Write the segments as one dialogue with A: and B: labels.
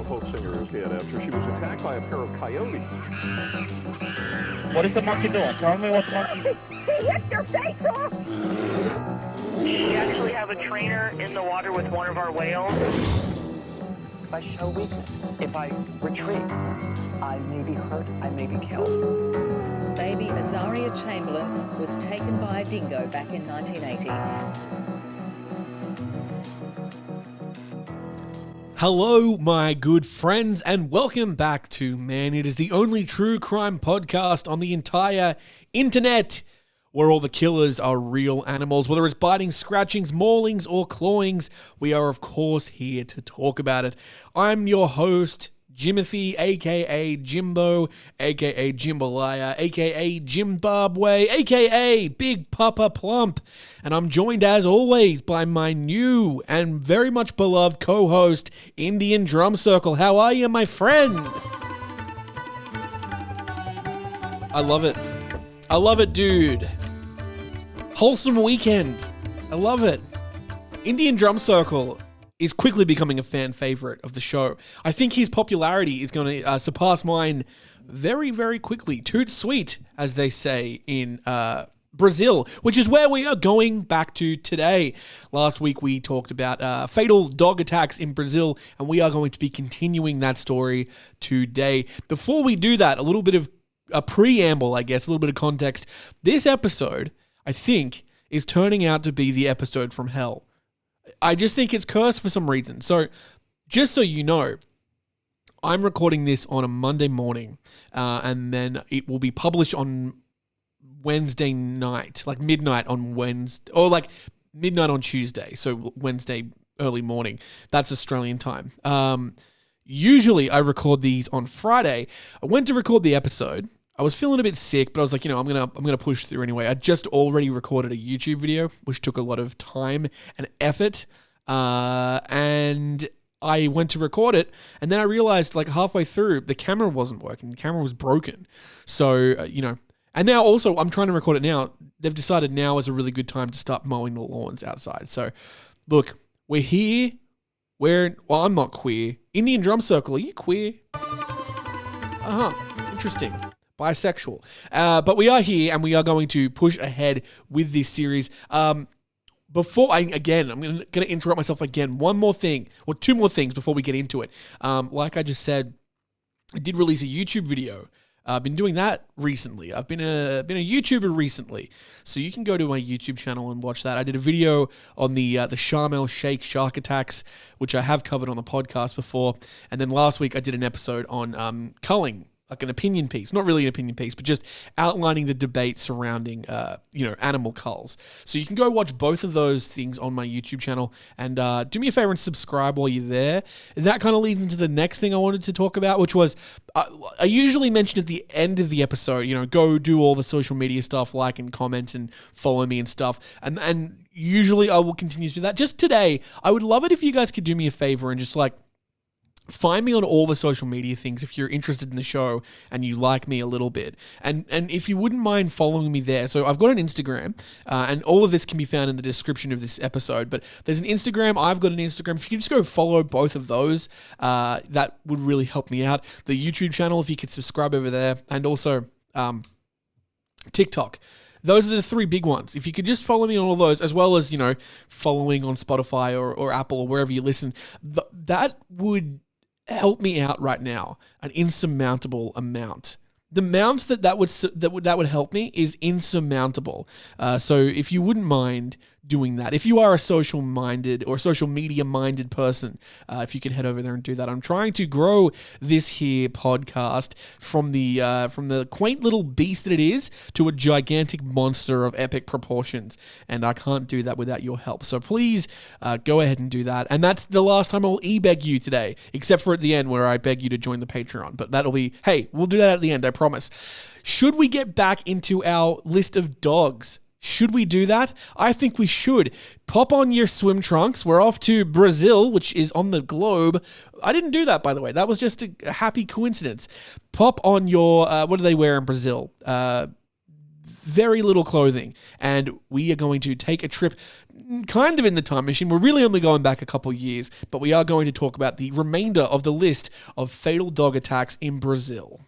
A: folk singer is dead after she was attacked by a pair of coyotes.
B: What is the monkey doing? Tell me what the monkey...
C: He hit your face off!
D: We actually have a trainer in the water with one of our whales.
E: If I show weakness, if I retreat, I may be hurt, I may be killed.
F: Baby Azaria Chamberlain was taken by a dingo back in 1980.
G: Hello, my good friends, and welcome back to Man, It Is the only true crime podcast on the entire internet where all the killers are real animals. Whether it's bitings, scratchings, maulings, or clawings, we are, of course, here to talk about it. I'm your host, Jimothy, a.k.a. Jimbo, a.k.a. Jimbalaya, a.k.a. Zimbabwe, a.k.a. Big Papa Plump. And I'm joined, as always, by my new and very much beloved co-host, Indian Drum Circle. How are you, my friend? I love it. I love it, dude. Wholesome weekend. I love it. Indian Drum Circle is quickly becoming a fan favorite of the show. I think his popularity is going to surpass mine very, very quickly. Toot sweet, as they say in Brazil, which is where we are going back to today. Last week we talked about fatal dog attacks in Brazil, and we are going to be continuing that story today. Before we do that, a little bit of a preamble, I guess, a little bit of context. This episode, I think, is turning out to be the episode from hell. I just think it's cursed for some reason. So, just so you know, I'm recording this on a Monday morning, and then it will be published on Wednesday night, like midnight on Wednesday, or like midnight on Tuesday. So Wednesday early morning. That's Australian time. Usually I record these on Friday. I went to record the episode. I was feeling a bit sick, but I was like, I'm gonna push through anyway. I just already recorded a YouTube video, which took a lot of time and effort, and I went to record it, and then I realized, like, halfway through, the camera wasn't working. The camera was broken. So, and now also I'm trying to record it now. They've decided now is a really good time to start mowing the lawns outside. So, look, we're here. Well, I'm not queer. Indian Drum Circle, are you queer? Interesting. Bisexual. But we are here, and we are going to push ahead with this series. I'm going to interrupt myself again. One more thing, or two more things before we get into it. Like I just said, I did release a YouTube video. I've been doing that recently. I've been a YouTuber recently, so you can go to my YouTube channel and watch that. I did a video on the Sharm el-Sheikh shark attacks, which I have covered on the podcast before, and then last week I did an episode on culling, like an opinion piece, not really an opinion piece, but just outlining the debate surrounding, animal culls. So you can go watch both of those things on my YouTube channel, and do me a favor and subscribe while you're there. And that kind of leads into the next thing I wanted to talk about, which was, I usually mention at the end of the episode, go do all the social media stuff, like and comment and follow me and stuff. And usually I will continue to do that. Just today, I would love it if you guys could do me a favor and just find me on all the social media things if you're interested in the show and you like me a little bit. And if you wouldn't mind following me there. So I've got an Instagram, and all of this can be found in the description of this episode. But there's an Instagram, I've got an Instagram. If you could just go follow both of those, that would really help me out. The YouTube channel, if you could subscribe over there. And also TikTok. Those are the three big ones. If you could just follow me on all those, as well as, following on Spotify or Apple or wherever you listen, that would help me out right now, an insurmountable amount. The amount that would help me is insurmountable. So if you wouldn't mind doing that, if you are a social minded or social media minded person, if you could head over there and do that. I'm trying to grow this here podcast from the quaint little beast that it is to a gigantic monster of epic proportions, and I can't do that without your help. So please go ahead and do that. And that's the last time I'll e-beg you today, except for at the end where I beg you to join the Patreon. But that'll be, hey, we'll do that at the end, I promise. Should we get back into our list of dogs? Should we do that? I think we should. Pop on your swim trunks. We're off to Brazil, which is on the globe. I didn't do that, by the way. That was just a happy coincidence. Pop on your, what do they wear in Brazil? very little clothing. And we are going to take a trip kind of in the time machine. We're really only going back a couple years, but we are going to talk about the remainder of the list of fatal dog attacks in Brazil.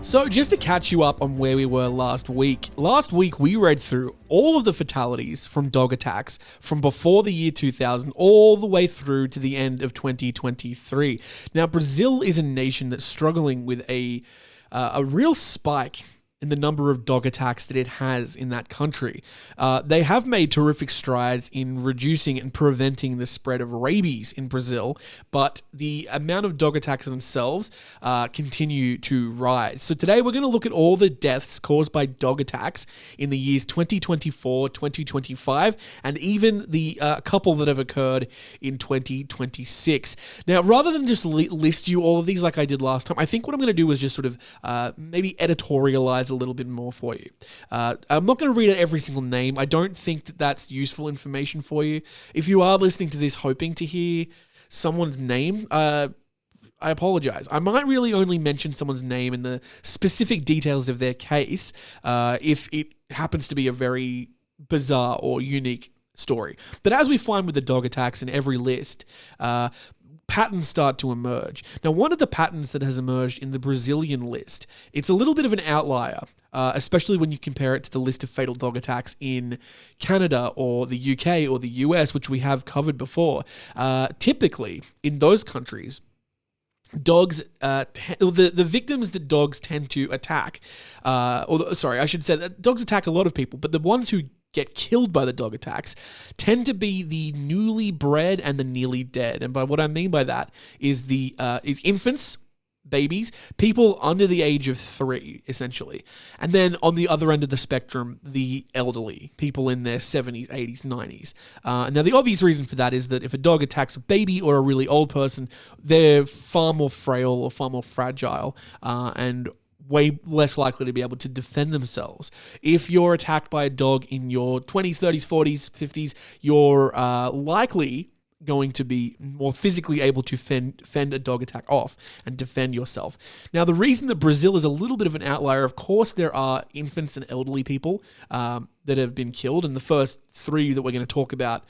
G: So just to catch you up on where we were last week we read through all of the fatalities from dog attacks from before the year 2000 all the way through to the end of 2023. Now, Brazil is a nation that's struggling with a real spike in the number of dog attacks that it has in that country. They have made terrific strides in reducing and preventing the spread of rabies in Brazil, but the amount of dog attacks themselves continue to rise. So today we're going to look at all the deaths caused by dog attacks in the years 2024, 2025, and even the couple that have occurred in 2026. Now, rather than just list you all of these like I did last time, I think what I'm going to do is just sort of maybe editorialize a little bit more for you. I'm not going to read out every single name. I don't think that that's useful information for you. If you are listening to this hoping to hear someone's name, I apologize. I might really only mention someone's name and the specific details of their case if it happens to be a very bizarre or unique story. But as we find with the dog attacks in every list, patterns start to emerge. Now, one of the patterns that has emerged in the Brazilian list, it's a little bit of an outlier, especially when you compare it to the list of fatal dog attacks in Canada or the UK or the US, which we have covered before. Typically, in those countries, dogs, the victims that dogs tend to attack, I should say that dogs attack a lot of people, but the ones who get killed by the dog attacks tend to be the newly bred and the nearly dead. And by what I mean by that is is infants, babies, people under the age of 3, essentially. And then on the other end of the spectrum, the elderly, people in their 70s, 80s, 90s. Now, the obvious reason for that is that if a dog attacks a baby or a really old person, they're far more frail or far more fragile and way less likely to be able to defend themselves. If you're attacked by a dog in your 20s, 30s, 40s, 50s, you're likely going to be more physically able to fend a dog attack off and defend yourself. Now, the reason that Brazil is a little bit of an outlier, of course, there are infants and elderly people that have been killed, and the first 3 that we're going to talk about,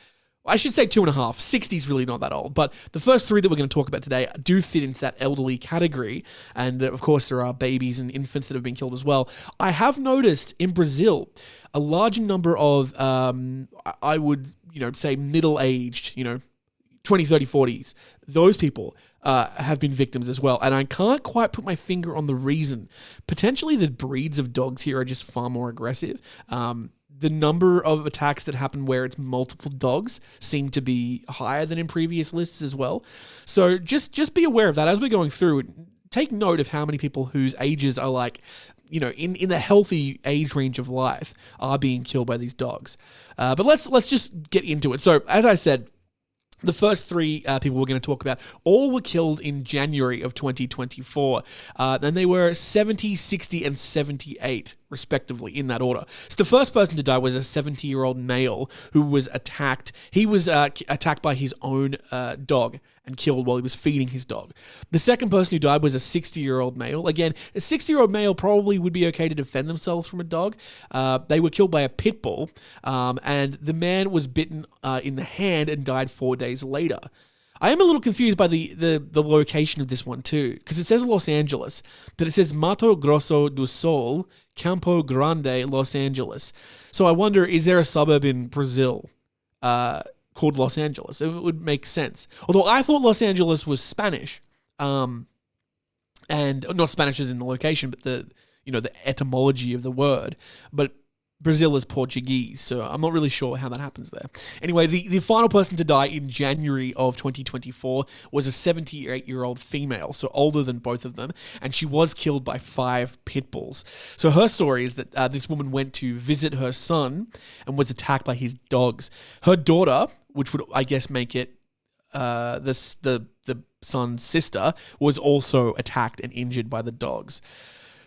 G: I should say 2.5. 60 is really not that old, but the first 3 that we're going to talk about today do fit into that elderly category. And of course, there are babies and infants that have been killed as well. I have noticed in Brazil a large number of, I would, say middle-aged, 20, 30, 40s. Those people have been victims as well. And I can't quite put my finger on the reason. Potentially the breeds of dogs here are just far more aggressive. The number of attacks that happen where it's multiple dogs seem to be higher than in previous lists as well. So just be aware of that as we're going through. Take note of how many people whose ages are like, in the healthy age range of life are being killed by these dogs. But let's just get into it. So as I said, the first 3 people we're going to talk about all were killed in January of 2024. Then they were 70, 60, and 78, respectively, in that order. So the first person to die was a 70-year-old male who was attacked. He was attacked by his own dog and killed while he was feeding his dog. The second person who died was a 60-year-old male. Again, a 60-year-old male probably would be okay to defend themselves from a dog. They were killed by a pit bull, and the man was bitten in the hand and died 4 days later. I am a little confused by the location of this one too, because it says Los Angeles, but it says Mato Grosso do Sul, Campo Grande, Los Angeles. So I wonder, is there a suburb in Brazil called Los Angeles? It would make sense. Although I thought Los Angeles was Spanish, and not Spanish as in the location, but the etymology of the word. But Brazil is Portuguese, so I'm not really sure how that happens there. Anyway, the final person to die in January of 2024 was a 78-year-old female, so older than both of them, and she was killed by 5 pit bulls. So her story is that this woman went to visit her son and was attacked by his dogs. Her daughter, which would, I guess, make it the son's sister, was also attacked and injured by the dogs.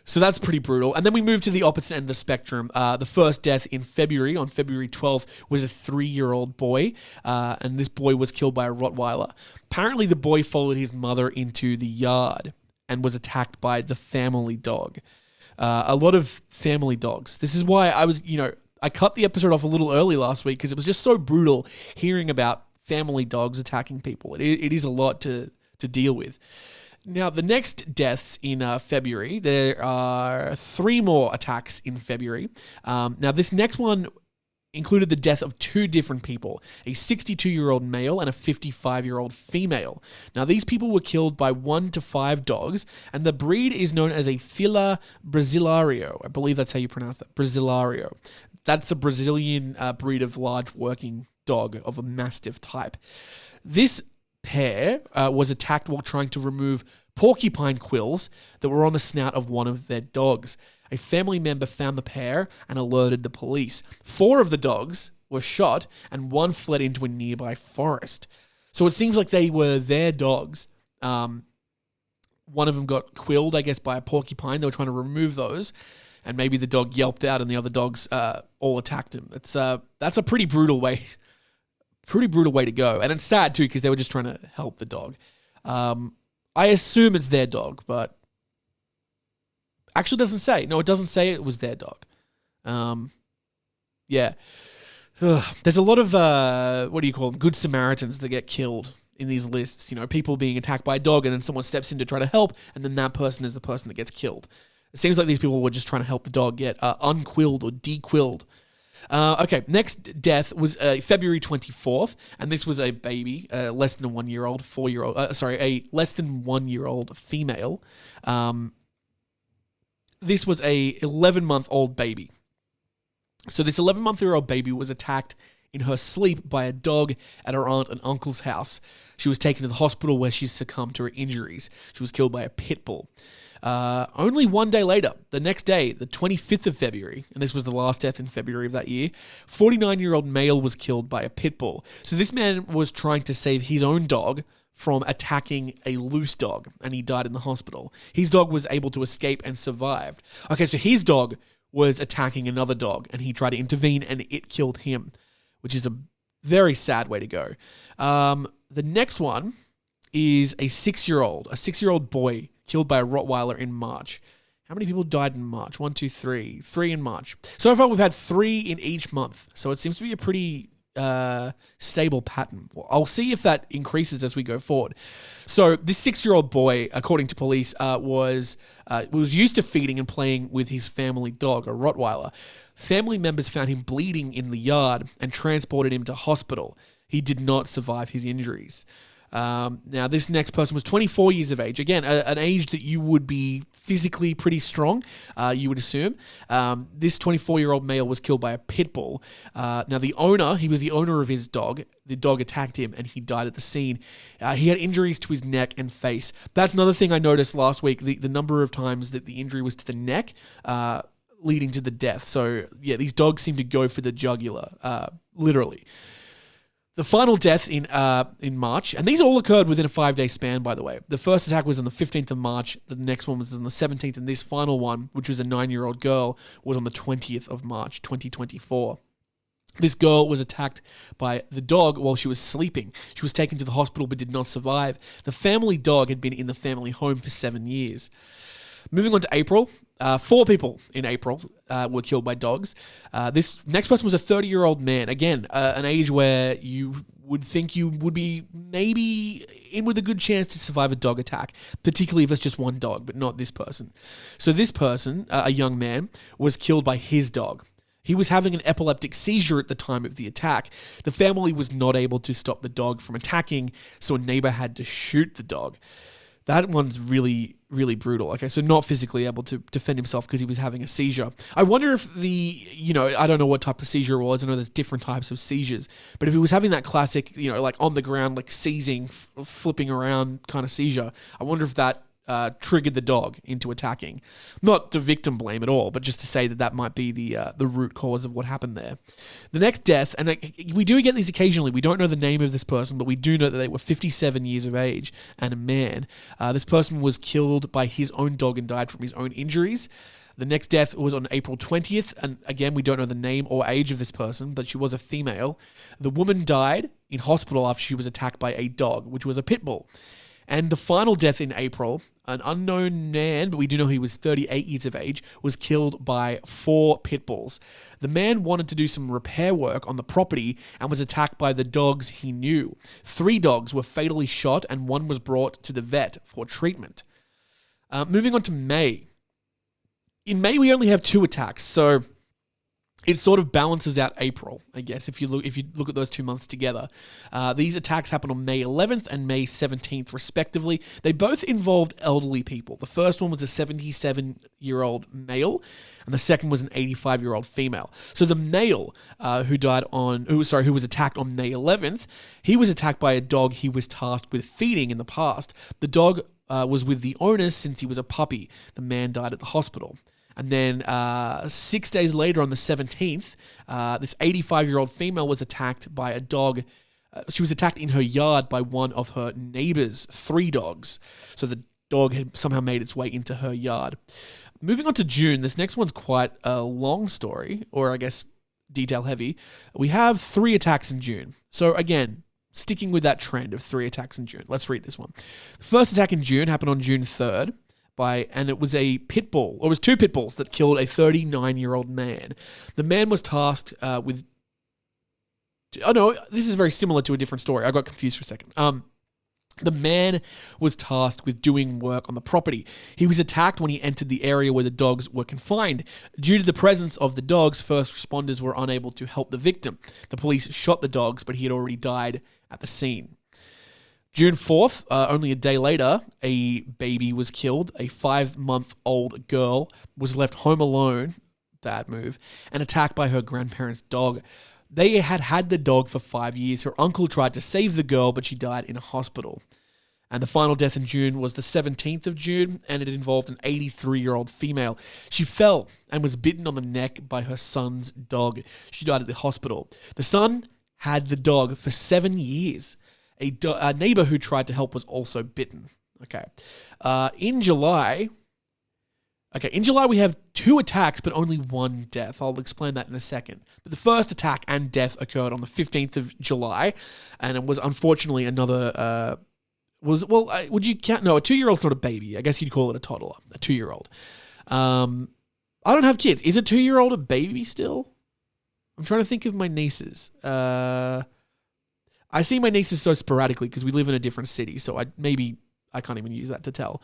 G: So that's pretty brutal. And then we move to the opposite end of the spectrum. The first death in February, on February 12th, was a 3-year-old boy. And this boy was killed by a Rottweiler. Apparently, the boy followed his mother into the yard and was attacked by the family dog. A lot of family dogs. This is why I cut the episode off a little early last week because it was just so brutal hearing about family dogs attacking people. It is a lot to deal with. Now, the next deaths in February, there are 3 more attacks in February. Now, this next one included the death of 2 different people, a 62-year-old male and a 55-year-old female. Now, these people were killed by 1 to 5 dogs, and the breed is known as a Fila Brasilario. I believe that's how you pronounce that, Brasilario. That's a Brazilian breed of large working dog of a Mastiff type. This pair was attacked while trying to remove porcupine quills that were on the snout of one of their dogs. A family member found the pair and alerted the police. 4 of the dogs were shot and 1 fled into a nearby forest. So it seems like they were their dogs. One of them got quilled, I guess, by a porcupine. They were trying to remove those, and maybe the dog yelped out and the other dogs all attacked him. That's a pretty brutal way to go. And it's sad too because they were just trying to help the dog. I assume it's their dog, but actually doesn't say. No, it doesn't say it was their dog. Yeah. There's a lot of, what do you call them, Good Samaritans that get killed in these lists. You know, people being attacked by a dog and then someone steps in to try to help and then that person is the person that gets killed. It seems like these people were just trying to help the dog get unquilled or dequilled. Okay, next death was February 24th, and this was a baby, less than a 1-year-old, a less than 1-year-old female. This was a 11-month-old baby. So this 11-month-old baby was attacked in her sleep by a dog at her aunt and uncle's house. She was taken to the hospital where she succumbed to her injuries. She was killed by a pit bull. Only 1 day later, the next day, the 25th of February, and this was the last death in February of that year, 49-year-old male was killed by a pit bull. So this man was trying to save his own dog from attacking a loose dog, and he died in the hospital. His dog was able to escape and survived. Okay, so his dog was attacking another dog, and he tried to intervene, and it killed him, which is a very sad way to go. The next one is a 6-year-old boy killed by a Rottweiler in March. How many people died in March? 1, 2, 3. 3 in March. So far, we've had 3 in each month. So it seems to be a pretty stable pattern. I'll see if that increases as we go forward. So this 6-year-old boy, according to police, was used to feeding and playing with his family dog, a Rottweiler. Family members found him bleeding in the yard and transported him to hospital. He did not survive his injuries. Now, this next person was 24 years of age. Again, an age that you would be physically pretty strong, you would assume. This 24-year-old male was killed by a pit bull. Now, he was the owner of his dog. The dog attacked him and he died at the scene. He had injuries to his neck and face. That's another thing I noticed last week, the number of times that the injury was to the neck, leading to the death. So, yeah, these dogs seem to go for the jugular, literally. The final death in March, and these all occurred within a 5-day span, by the way. The first attack was on the 15th of March, the next one was on the 17th, and this final one, which was a 9-year-old girl, was on the 20th of March, 2024. This girl was attacked by the dog while she was sleeping. She was taken to the hospital but did not survive. The family dog had been in the family home for 7 years. Moving on to April, 4 people in April were killed by dogs. This next person was a 30-year-old man. Again, an age where you would think you would be maybe in with a good chance to survive a dog attack, particularly if it's just one dog, but not this person. So this person, a young man, was killed by his dog. He was having an epileptic seizure at the time of the attack. The family was not able to stop the dog from attacking, so a neighbor had to shoot the dog. That one's really, really brutal. Okay, so not physically able to defend himself because he was having a seizure. I wonder if I don't know what type of seizure it was. I know there's different types of seizures. But if he was having that classic, like on the ground, like seizing, flipping around kind of seizure, I wonder if that triggered the dog into attacking. Not to victim blame at all, but just to say that that might be the root cause of what happened there. The next death, and we do get these occasionally. We don't know the name of this person, but we do know that they were 57 years of age and a man. This person was killed by his own dog and died from his own injuries. The next death was on April 20th, and again, we don't know the name or age of this person, but she was a female. The woman died in hospital after she was attacked by a dog, which was a pit bull. And the final death in April, an unknown man, but we do know he was 38 years of age, was killed by 4 pit bulls. The man wanted to do some repair work on the property and was attacked by the dogs he knew. 3 dogs were fatally shot and 1 was brought to the vet for treatment. Moving on to May. In May, we only have 2 attacks, so it sort of balances out April, I guess, if you look at those 2 months together. These attacks happened on May 11th and May 17th, respectively. They both involved elderly people. The first one was a 77-year-old male, and the second was an 85-year-old female. So the male who was attacked on May 11th, he was attacked by a dog he was tasked with feeding in the past. The dog was with the owners since he was a puppy. The man died at the hospital. And then 6 days later, on the 17th, this 85-year-old female was attacked by a dog. She was attacked in her yard by one of her neighbors, 3 dogs. So the dog had somehow made its way into her yard. Moving on to June, this next one's quite a long story, or I guess detail heavy. We have 3 attacks in June. So again, sticking with that trend of 3 attacks in June. Let's read this one. The first attack in June happened on June 3rd. And it was a pit bull, or it was 2 pit bulls that killed a 39-year-old man. The man was tasked with... Oh no, this is very similar to a different story. I got confused for a second. The man was tasked with doing work on the property. He was attacked when he entered the area where the dogs were confined. Due to the presence of the dogs, first responders were unable to help the victim. The police shot the dogs, but he had already died at the scene. June 4th, only a day later, a baby was killed. A 5-month-old girl was left home alone, bad move, and attacked by her grandparents' dog. They had the dog for 5 years. Her uncle tried to save the girl, but she died in a hospital. And the final death in June was the 17th of June, and it involved an 83-year-old female. She fell and was bitten on the neck by her son's dog. She died at the hospital. The son had the dog for 7 years. A neighbor who tried to help was also bitten. Okay. In July, we have 2 attacks, but only 1 death. I'll explain that in a second. But the first attack and death occurred on the 15th of July, and it was unfortunately another... would you count? No, a 2-year-old's not a baby. I guess you'd call it a toddler, a 2-year-old. I don't have kids. Is a 2-year-old a baby still? I'm trying to think of my nieces. I see my nieces so sporadically because we live in a different city, so I can't even use that to tell.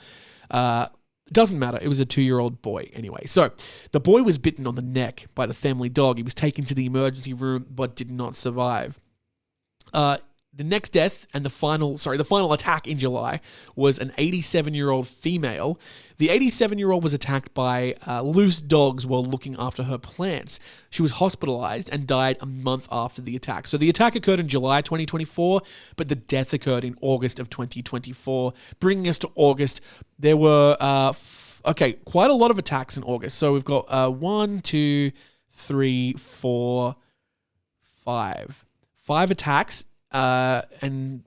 G: It doesn't matter. It was a 2-year-old boy anyway. So the boy was bitten on the neck by the family dog. He was taken to the emergency room but did not survive. The next death and the final attack in July was an 87-year-old female. The 87-year-old was attacked by loose dogs while looking after her plants. She was hospitalized and died a month after the attack. So the attack occurred in July 2024, but the death occurred in August of 2024. Bringing us to August, there were quite a lot of attacks in August. So we've got 1, 2, 3, 4, 5 attacks. And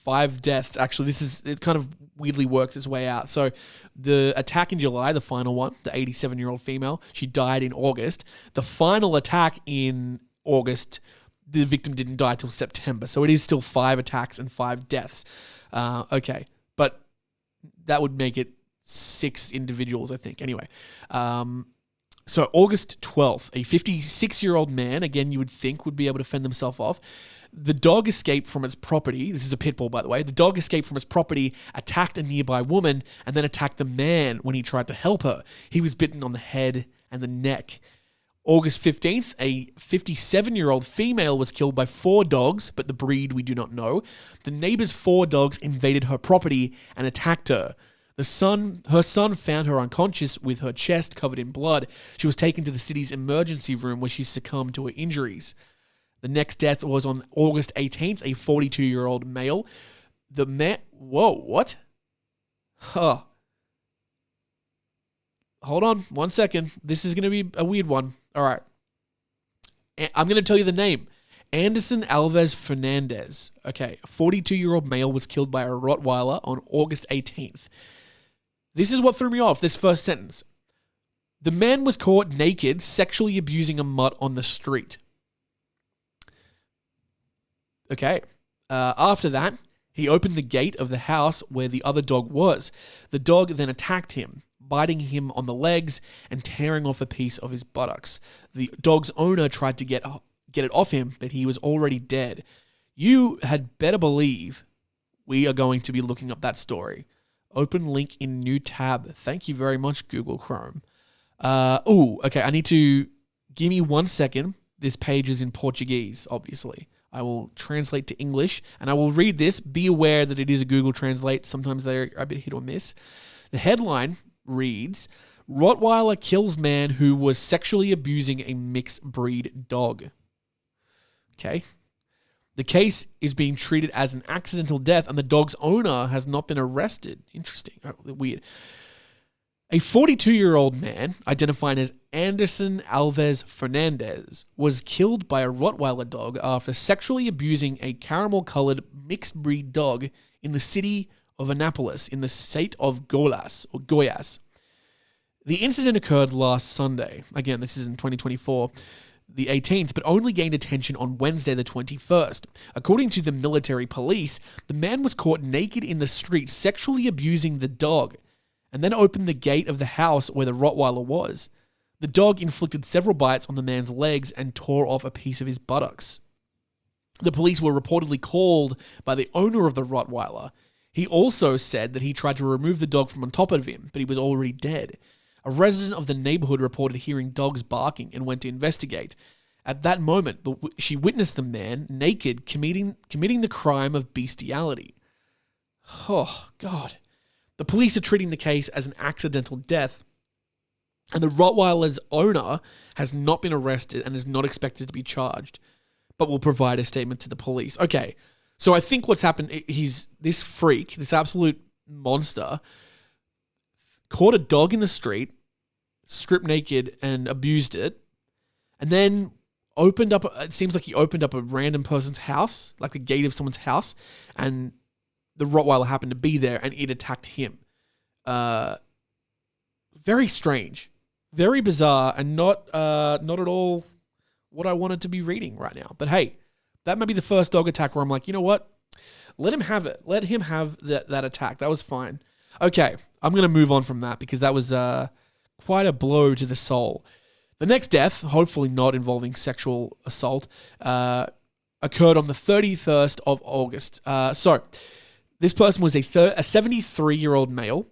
G: 5 deaths. Actually, it kind of weirdly worked its way out. So the attack in July, the final one, the 87-year-old female, she died in August. The final attack in August, the victim didn't die till September. So it is still 5 attacks and 5 deaths. Okay. But that would make it 6 individuals, I think. Anyway. So August 12th, a 56-year-old man, again, you would think would be able to fend himself off. The dog escaped from its property. This is a pit bull, by the way. The dog escaped from its property, attacked a nearby woman, and then attacked the man when he tried to help her. He was bitten on the head and the neck. August 15th, a 57-year-old female was killed by 4 dogs, but the breed we do not know. The neighbor's 4 dogs invaded her property and attacked her. Her son found her unconscious with her chest covered in blood. She was taken to the city's emergency room where she succumbed to her injuries. The next death was on August 18th, a 42-year-old male. Whoa, what? Huh. hold on 1 second. This is going to be a weird one. All right. I'm going to tell you the name. Anderson Alves Fernandez. Okay, a 42-year-old male was killed by a Rottweiler on August 18th. This is what threw me off, this first sentence. The man was caught naked, sexually abusing a mutt on the street. Okay. After that, he opened the gate of the house where the other dog was. The dog then attacked him, biting him on the legs and tearing off a piece of his buttocks. The dog's owner tried to get it off him, but he was already dead. You had better believe we are going to be looking up that story. Open link in new tab. Thank you very much, Google Chrome. Okay, I need to... Give me 1 second. This page is in Portuguese, obviously. I will translate to English, and I will read this. Be aware that it is a Google Translate. Sometimes they're a bit hit or miss. The headline reads, Rottweiler kills man who was sexually abusing a mixed breed dog. Okay. The case is being treated as an accidental death, and the dog's owner has not been arrested. Interesting. Weird. A 42-year-old man, identified as Anderson Alves Fernandez, was killed by a Rottweiler dog after sexually abusing a caramel-colored mixed-breed dog in the city of Anápolis in the state of Goiás. The incident occurred last Sunday. Again, this is in 2024, the 18th, but only gained attention on Wednesday, the 21st. According to the military police, the man was caught naked in the street sexually abusing the dog, and then opened the gate of the house where the Rottweiler was. The dog inflicted several bites on the man's legs and tore off a piece of his buttocks. The police were reportedly called by the owner of the Rottweiler. He also said that he tried to remove the dog from on top of him, but he was already dead. A resident of the neighborhood reported hearing dogs barking and went to investigate. At that moment, she witnessed the man, naked, committing the crime of bestiality. Oh, God. The police are treating the case as an accidental death, and the Rottweiler's owner has not been arrested and is not expected to be charged, but will provide a statement to the police. Okay, so I think what's happened, this freak, this absolute monster, caught a dog in the street, stripped naked and abused it, and then it seems like he opened up a random person's house, like the gate of someone's house, and the Rottweiler happened to be there, and it attacked him. Very strange, very bizarre, and not at all what I wanted to be reading right now. But hey, that might be the first dog attack where I'm like, you know what? Let him have it. Let him have that attack. That was fine. Okay, I'm going to move on from that because that was quite a blow to the soul. The next death, hopefully not involving sexual assault, occurred on the 31st of August. This person was a 73-year-old male,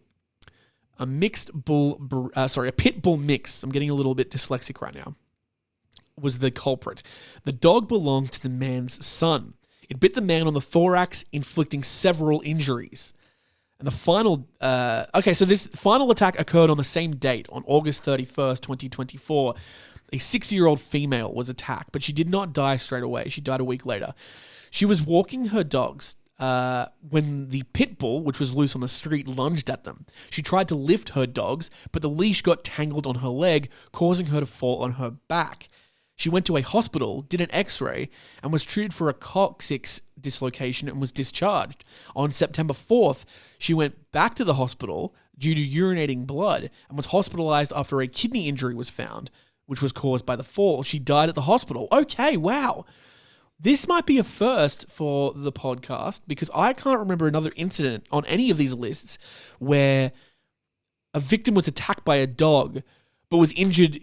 G: a pit bull mix. I'm getting a little bit dyslexic right now. Was the culprit. The dog belonged to the man's son. It bit the man on the thorax, inflicting several injuries. And the final... so this final attack occurred on the same date, on August 31st, 2024. A 6-year-old female was attacked, but she did not die straight away. She died a week later. She was walking her dogs when the pit bull, which was loose on the street, lunged at them. She tried to lift her dogs, but the leash got tangled on her leg, causing her to fall on her back. She went to a hospital, did an x-ray, and was treated for a coccyx dislocation and was discharged. On September 4th, she went back to the hospital due to urinating blood and was hospitalized after a kidney injury was found, which was caused by the fall. She died at the hospital. Okay, wow. This might be a first for the podcast because I can't remember another incident on any of these lists where a victim was attacked by a dog but was injured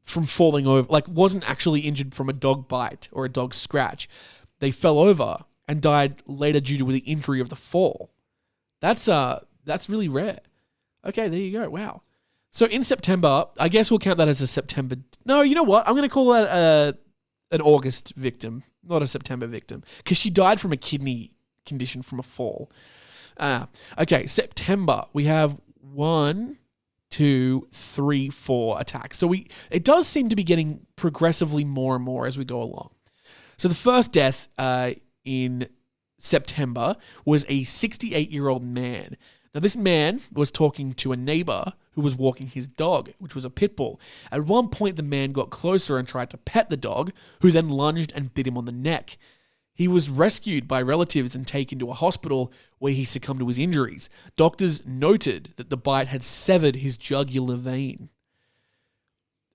G: from falling over, wasn't actually injured from a dog bite or a dog scratch. They fell over and died later due to the injury of the fall. That's really rare. Okay, there you go. Wow. So in September, I guess we'll count that as a September. No, you know what? I'm going to call that an August victim, not a September victim, because she died from a kidney condition from a fall. Okay, September, we have 1, 2, 3, 4 attacks. So it does seem to be getting progressively more and more as we go along. So the first death in September was a 68-year-old man. Now this man was talking to a neighbor who was walking his dog, which was a pit bull. At one point, the man got closer and tried to pet the dog, who then lunged and bit him on the neck. He was rescued by relatives and taken to a hospital where he succumbed to his injuries. Doctors noted that the bite had severed his jugular vein.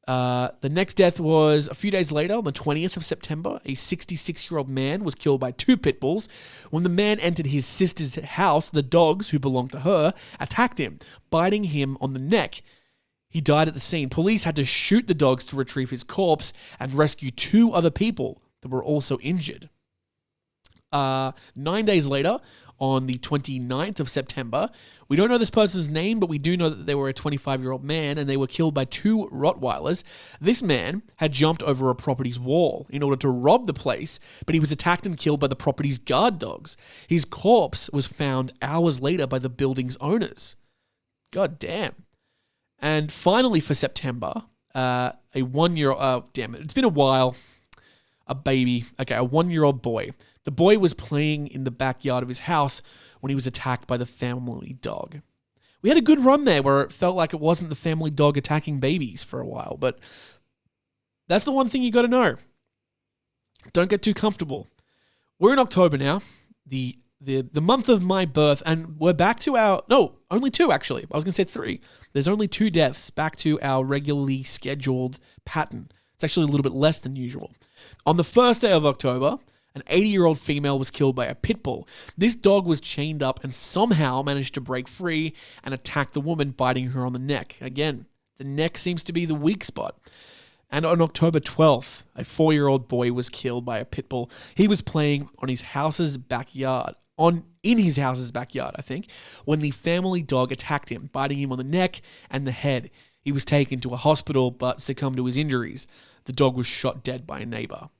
G: The next death was a few days later, on the 20th of September. A 66-year-old man was killed by 2 pit bulls. When the man entered his sister's house, the dogs, who belonged to her, attacked him, biting him on the neck. He died at the scene. Police had to shoot the dogs to retrieve his corpse and rescue 2 other people that were also injured. 9 days later, on the 29th of September, we don't know this person's name, but we do know that they were a 25-year-old man and they were killed by 2 Rottweilers. This man had jumped over a property's wall in order to rob the place, but he was attacked and killed by the property's guard dogs. His corpse was found hours later by the building's owners. God damn. And finally for September, a 1-year-old, damn it, it's been a while, a 1-year-old boy. The boy was playing in the backyard of his house when he was attacked by the family dog. We had a good run there where it felt like it wasn't the family dog attacking babies for a while, but that's the one thing you got to know. Don't get too comfortable. We're in October now, the month of my birth, and we're back to only 2 actually. I was going to say 3. There's only 2 deaths, back to our regularly scheduled pattern. It's actually a little bit less than usual. On the first day of October, an 80-year-old female was killed by a pit bull. This dog was chained up and somehow managed to break free and attack the woman, biting her on the neck. Again, the neck seems to be the weak spot. And on October 12th, a 4-year-old boy was killed by a pit bull. He was playing in his house's backyard, when the family dog attacked him, biting him on the neck and the head. He was taken to a hospital but succumbed to his injuries. The dog was shot dead by a neighbor.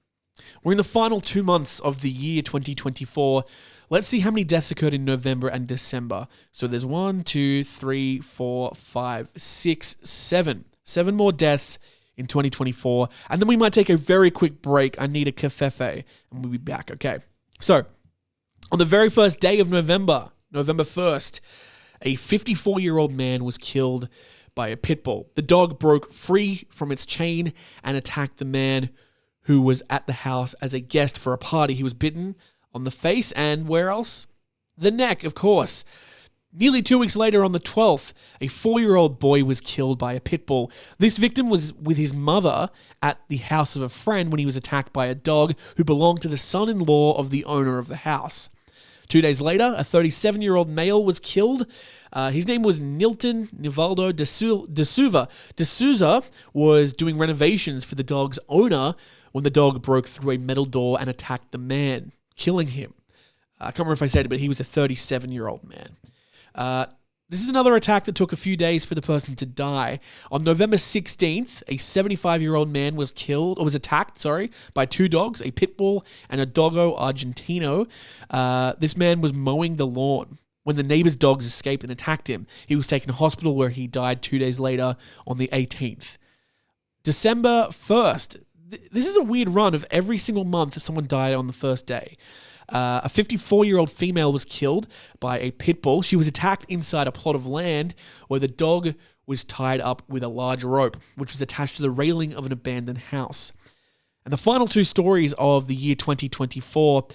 G: We're in the final 2 months of the year 2024. Let's see how many deaths occurred in November and December. So there's 1, 2, 3, 4, 5, 6, 7. 7 more deaths in 2024. And then we might take a very quick break. I need a cafefe and we'll be back, okay? So, on the very first day of November 1st, a 54-year-old man was killed by a pit bull. The dog broke free from its chain and attacked the man who was at the house as a guest for a party. He was bitten on the face and where else? The neck, of course. Nearly 2 weeks later, on the 12th, a 4-year-old boy was killed by a pit bull. This victim was with his mother at the house of a friend when he was attacked by a dog who belonged to the son-in-law of the owner of the house. 2 days later, a 37-year-old male was killed. His name was Nilton Nivaldo de Souza. De Souza was doing renovations for the dog's owner when the dog broke through a metal door and attacked the man, killing him. I can't remember if I said it, but he was a 37-year-old man. This is another attack that took a few days for the person to die. On November 16th, a 75-year-old man was attacked by 2 dogs, a pit bull and a doggo argentino. This man was mowing the lawn when the neighbor's dogs escaped and attacked him. He was taken to hospital where he died 2 days later on the 18th. December 1st. This is a weird run of every single month someone died on the first day. A 54-year-old female was killed by a pit bull. She was attacked inside a plot of land where the dog was tied up with a large rope, which was attached to the railing of an abandoned house. And the final 2 stories of the year 2024,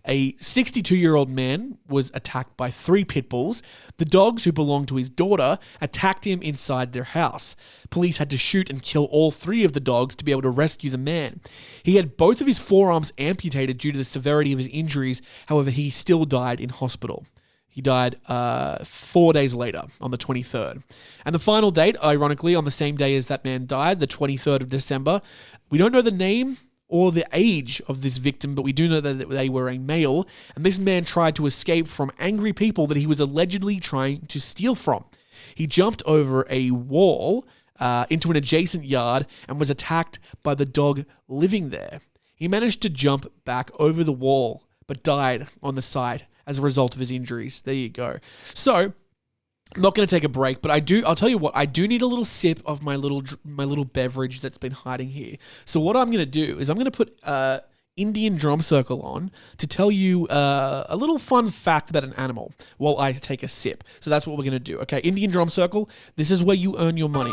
G: a 62-year-old man was attacked by 3 pit bulls. The dogs, who belonged to his daughter, attacked him inside their house. Police had to shoot and kill all 3 of the dogs to be able to rescue the man. He had both of his forearms amputated due to the severity of his injuries. However, he still died in hospital. He died 4 days later, on the 23rd. And the final date, ironically, on the same day as that man died, the 23rd of December. We don't know the name or the age of this victim, but we do know that they were a male, and this man tried to escape from angry people that he was allegedly trying to steal from. He jumped over a wall into an adjacent yard and was attacked by the dog living there. He managed to jump back over the wall, but died on the site as a result of his injuries. There you go. So, I'm not going to take a break, but I'll tell you what, I do need a little sip of my little beverage that's been hiding here. So what I'm going to do is I'm going to put Indian drum circle on to tell you a little fun fact about an animal while I take a sip. So that's what we're going to do. Okay, Indian drum circle, this is where you earn your money.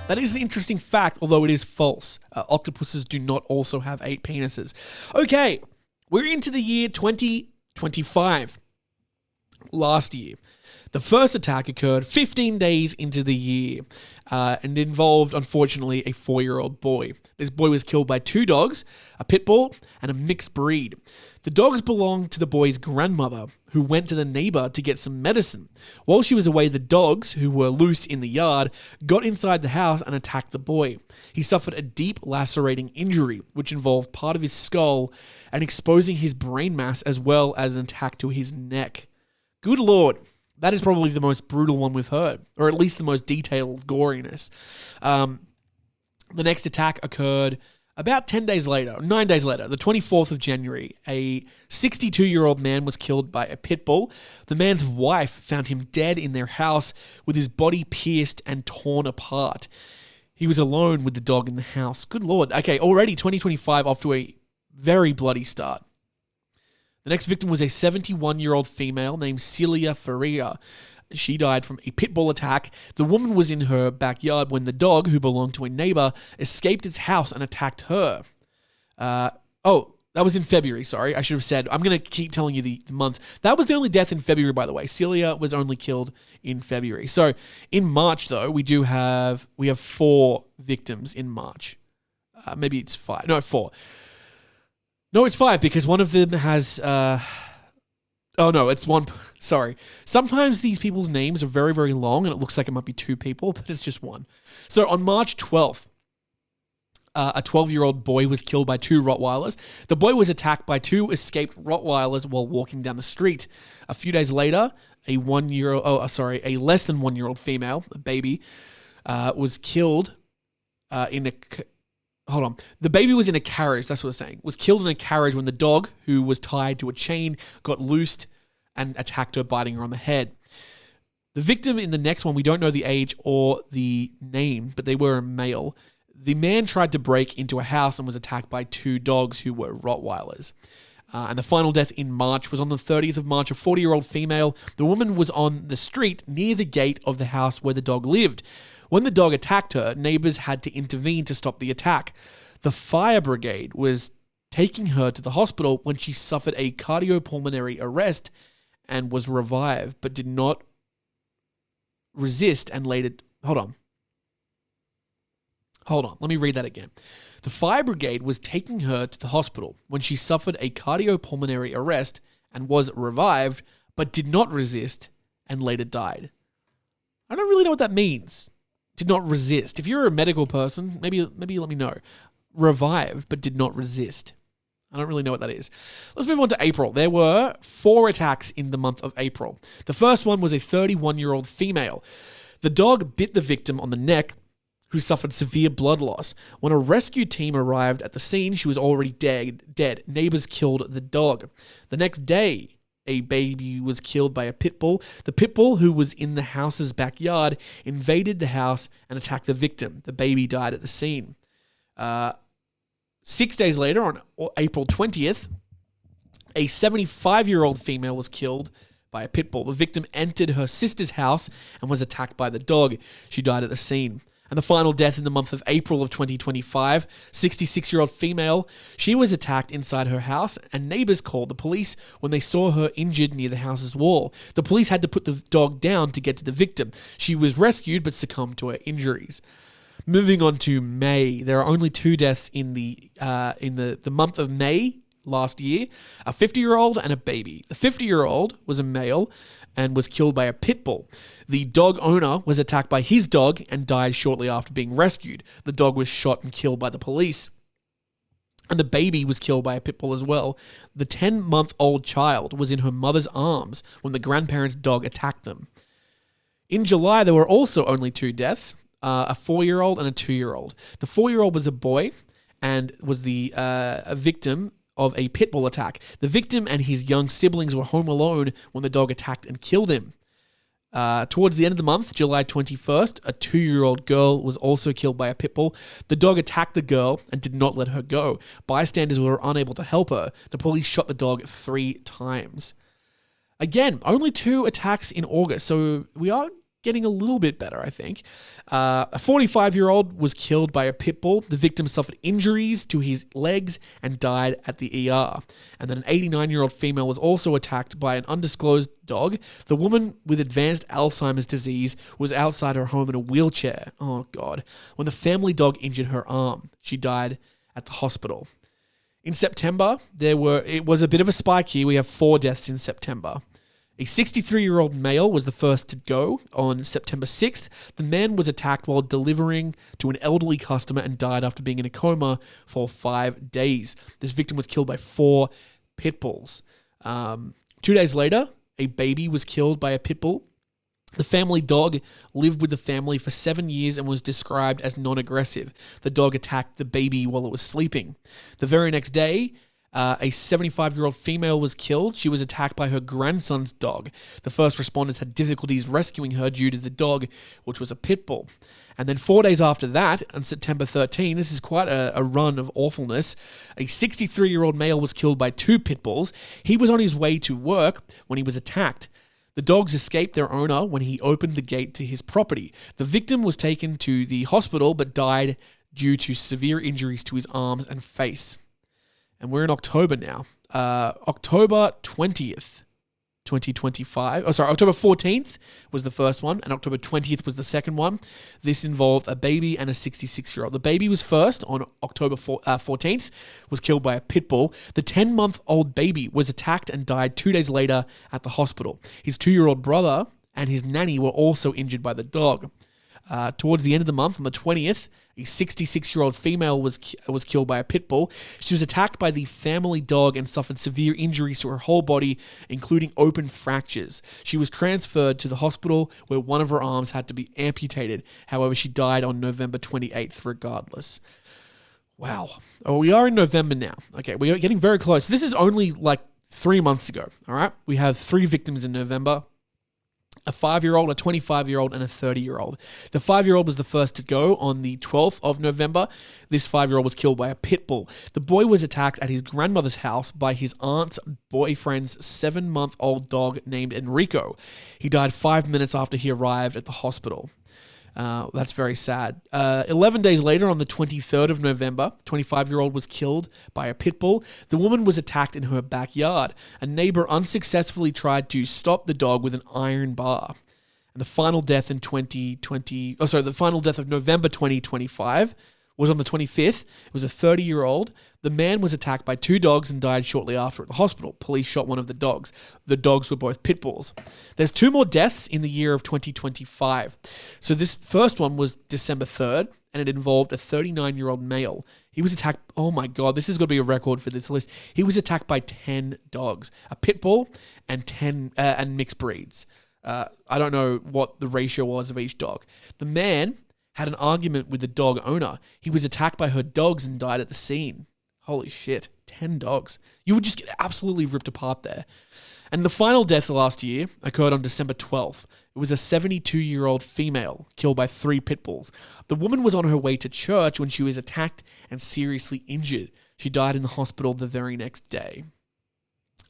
G: That is an interesting fact, although it is false. Octopuses do not also have 8 penises. Okay, we're into the year 2025. Last year. The first attack occurred 15 days into the year and involved, unfortunately, a 4-year-old boy. This boy was killed by 2 dogs, a pit bull, and a mixed breed. The dogs belonged to the boy's grandmother, who went to the neighbor to get some medicine. While she was away, the dogs, who were loose in the yard, got inside the house and attacked the boy. He suffered a deep lacerating injury, which involved part of his skull and exposing his brain mass as well as an attack to his neck. Good Lord, that is probably the most brutal one we've heard, or at least the most detailed goriness. The next attack occurred about 9 days later, the 24th of January. A 62-year-old man was killed by a pit bull. The man's wife found him dead in their house with his body pierced and torn apart. He was alone with the dog in the house. Good Lord. Okay, already 2025 off to a very bloody start. The next victim was a 71-year-old female named Celia Faria. She died from a pit bull attack. The woman was in her backyard when the dog, who belonged to a neighbor, escaped its house and attacked her. That was in February, sorry. I should have said. I'm going to keep telling you the months. That was the only death in February, by the way. Celia was only killed in February. So in March, though, we have 4 victims in March. Maybe it's 5. No, 4. No, it's 5 because one of them has... it's 1. Sorry. Sometimes these people's names are very, very long and it looks like it might be 2 people, but it's just 1. So on March 12th, a 12-year-old boy was killed by 2 Rottweilers. The boy was attacked by 2 escaped Rottweilers while walking down the street. A few days later, a less than 1-year-old female, a baby, was killed in a... Hold on. The baby was in a carriage, that's what I'm saying. Was killed in a carriage when the dog, who was tied to a chain, got loosed and attacked her, biting her on the head. The victim in the next one, we don't know the age or the name, but they were a male. The man tried to break into a house and was attacked by 2 dogs who were Rottweilers. And the final death in March was on the 30th of March, a 40-year-old female. The woman was on the street near the gate of the house where the dog lived. When the dog attacked her, neighbors had to intervene to stop the attack. The fire brigade was taking her to the hospital when she suffered a cardiopulmonary arrest and was revived, but did not resist and later... Hold on. Let me read that again. The fire brigade was taking her to the hospital when she suffered a cardiopulmonary arrest and was revived, but did not resist and later died. I don't really know what that means. Did not resist. If you're a medical person, maybe let me know. Revived, but did not resist. I don't really know what that is. Let's move on to April. There were 4 attacks in the month of April. The first one was a 31-year-old female. The dog bit the victim on the neck, who suffered severe blood loss. When a rescue team arrived at the scene, she was already dead. Neighbors killed the dog. The next day, a baby was killed by a pit bull. The pit bull, who was in the house's backyard, invaded the house and attacked the victim. The baby died at the scene. 6 days later, on April 20th, a 75-year-old female was killed by a pit bull. The victim entered her sister's house and was attacked by the dog. She died at the scene. And the final death in the month of April of 2025, 66-year-old female. She was attacked inside her house and neighbors called the police when they saw her injured near the house's wall. The police had to put the dog down to get to the victim. She was rescued but succumbed to her injuries. Moving on to May, there are only 2 deaths in the month of May last year, a 50-year-old and a baby. The 50-year-old was a male and was killed by a pit bull. The dog owner was attacked by his dog and died shortly after being rescued. The dog was shot and killed by the police. And the baby was killed by a pit bull as well. The 10-month-old child was in her mother's arms when the grandparents' dog attacked them. In July, there were also only 2 deaths, a 4-year-old and a 2-year-old. The 4-year-old was a boy and was a victim of a pit bull attack. The victim and his young siblings were home alone when the dog attacked and killed him. Towards the end of the month, July 21st, a 2-year-old girl was also killed by a pit bull. The dog attacked the girl and did not let her go. Bystanders were unable to help her. The police shot the dog 3 times. Again, only 2 attacks in August, so we are getting a little bit better, I think. A 45-year-old was killed by a pit bull. The victim suffered injuries to his legs and died at the ER. And then an 89-year-old female was also attacked by an undisclosed dog. The woman with advanced Alzheimer's disease was outside her home in a wheelchair. Oh, God. When the family dog injured her arm, she died at the hospital. In September, it was a bit of a spike here. We have 4 deaths in September. A 63-year-old male was the first to go on September 6th. The man was attacked while delivering to an elderly customer and died after being in a coma for 5 days. This victim was killed by 4 pit bulls. 2 days later, a baby was killed by a pit bull. The family dog lived with the family for 7 years and was described as non-aggressive. The dog attacked the baby while it was sleeping. The very next day, a 75-year-old female was killed. She was attacked by her grandson's dog. The first responders had difficulties rescuing her due to the dog, which was a pit bull. And then 4 days after that, on September 13, this is quite a run of awfulness, a 63-year-old male was killed by 2 pit bulls. He was on his way to work when he was attacked. The dogs escaped their owner when he opened the gate to his property. The victim was taken to the hospital but died due to severe injuries to his arms and face. And we're in October now. October 20th, 2025. October 14th was the first one, and October 20th was the second one. This involved a baby and a 66-year-old. The baby was first on October 14th, was killed by a pit bull. The 10-month-old baby was attacked and died 2 days later at the hospital. His 2-year-old brother and his nanny were also injured by the dog. Towards the end of the month, on the 20th, a 66-year-old female was killed by a pit bull. She was attacked by the family dog and suffered severe injuries to her whole body, including open fractures. She was transferred to the hospital where one of her arms had to be amputated. However, she died on November 28th regardless. Wow. Oh, we are in November now. Okay, we are getting very close. This is only like 3 months ago, all right? We have 3 victims in November. A 5-year-old, a 25-year-old, and a 30-year-old. The 5-year-old was the first to go on the 12th of November. This 5-year-old was killed by a pit bull. The boy was attacked at his grandmother's house by his aunt's boyfriend's 7-month-old dog named Enrico. He died 5 minutes after he arrived at the hospital. That's very sad. 11 days later, on the 23rd of November, 25-year-old was killed by a pit bull. The woman was attacked in her backyard. A neighbor unsuccessfully tried to stop the dog with an iron bar. And the final death of November 2025 was on the 25th. It was a 30-year-old. The man was attacked by 2 dogs and died shortly after at the hospital. Police shot one of the dogs. The dogs were both pit bulls. There's 2 more deaths in the year of 2025. So this first one was December 3rd, and it involved a 39-year-old male. He was attacked. Oh my God, this is going to be a record for this list. He was attacked by 10 dogs, a pit bull and 10 and mixed breeds. I don't know what the ratio was of each dog. The man had an argument with the dog owner. He was attacked by her dogs and died at the scene. Holy shit, 10 dogs. You would just get absolutely ripped apart there. And the final death last year occurred on December 12th. It was a 72-year-old female killed by 3 pit bulls. The woman was on her way to church when she was attacked and seriously injured. She died in the hospital the very next day.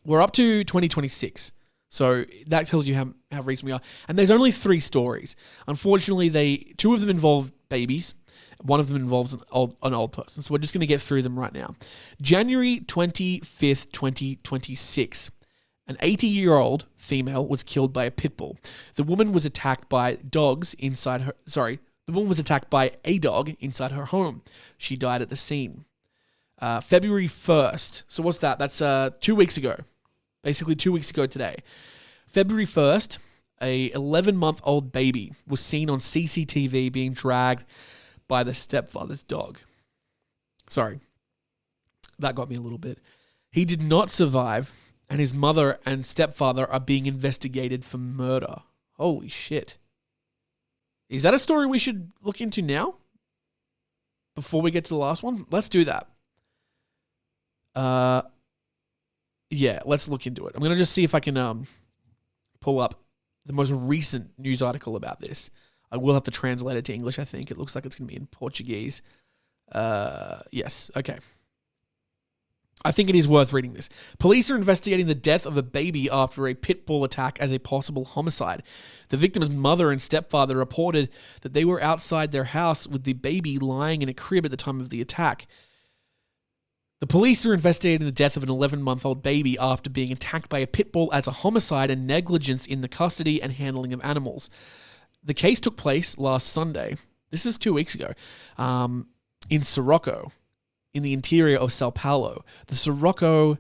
G: We're up to 2026. So that tells you how recent we are. And there's only 3 stories. Unfortunately, 2 of them involve babies. One of them involves an old person. So we're just going to get through them right now. January 25th, 2026. An 80-year-old female was killed by a pit bull. The woman was attacked by dogs inside her... Sorry. The woman was attacked by a dog inside her home. She died at the scene. February 1st. So what's that? That's 2 weeks ago. Basically 2 weeks ago today. February 1st, a 11-month-old baby was seen on CCTV being dragged by the stepfather's dog. Sorry. That got me a little bit. He did not survive, and his mother and stepfather are being investigated for murder. Holy shit. Is that a story we should look into now? Before we get to the last one? Let's do that. Yeah, let's look into it. I'm going to just see if I can pull up the most recent news article about this. I will have to translate it to English, I think. It looks like it's going to be in Portuguese. Yes, okay. I think it is worth reading this. Police are investigating the death of a baby after a pit bull attack as a possible homicide. The victim's mother and stepfather reported that they were outside their house with the baby lying in a crib at the time of the attack. The police are investigating the death of an 11-month-old baby after being attacked by a pit bull as a homicide and negligence in the custody and handling of animals. The case took place last Sunday. This is 2 weeks ago. In Sirocco, in the interior of Sao Paulo. The Socorro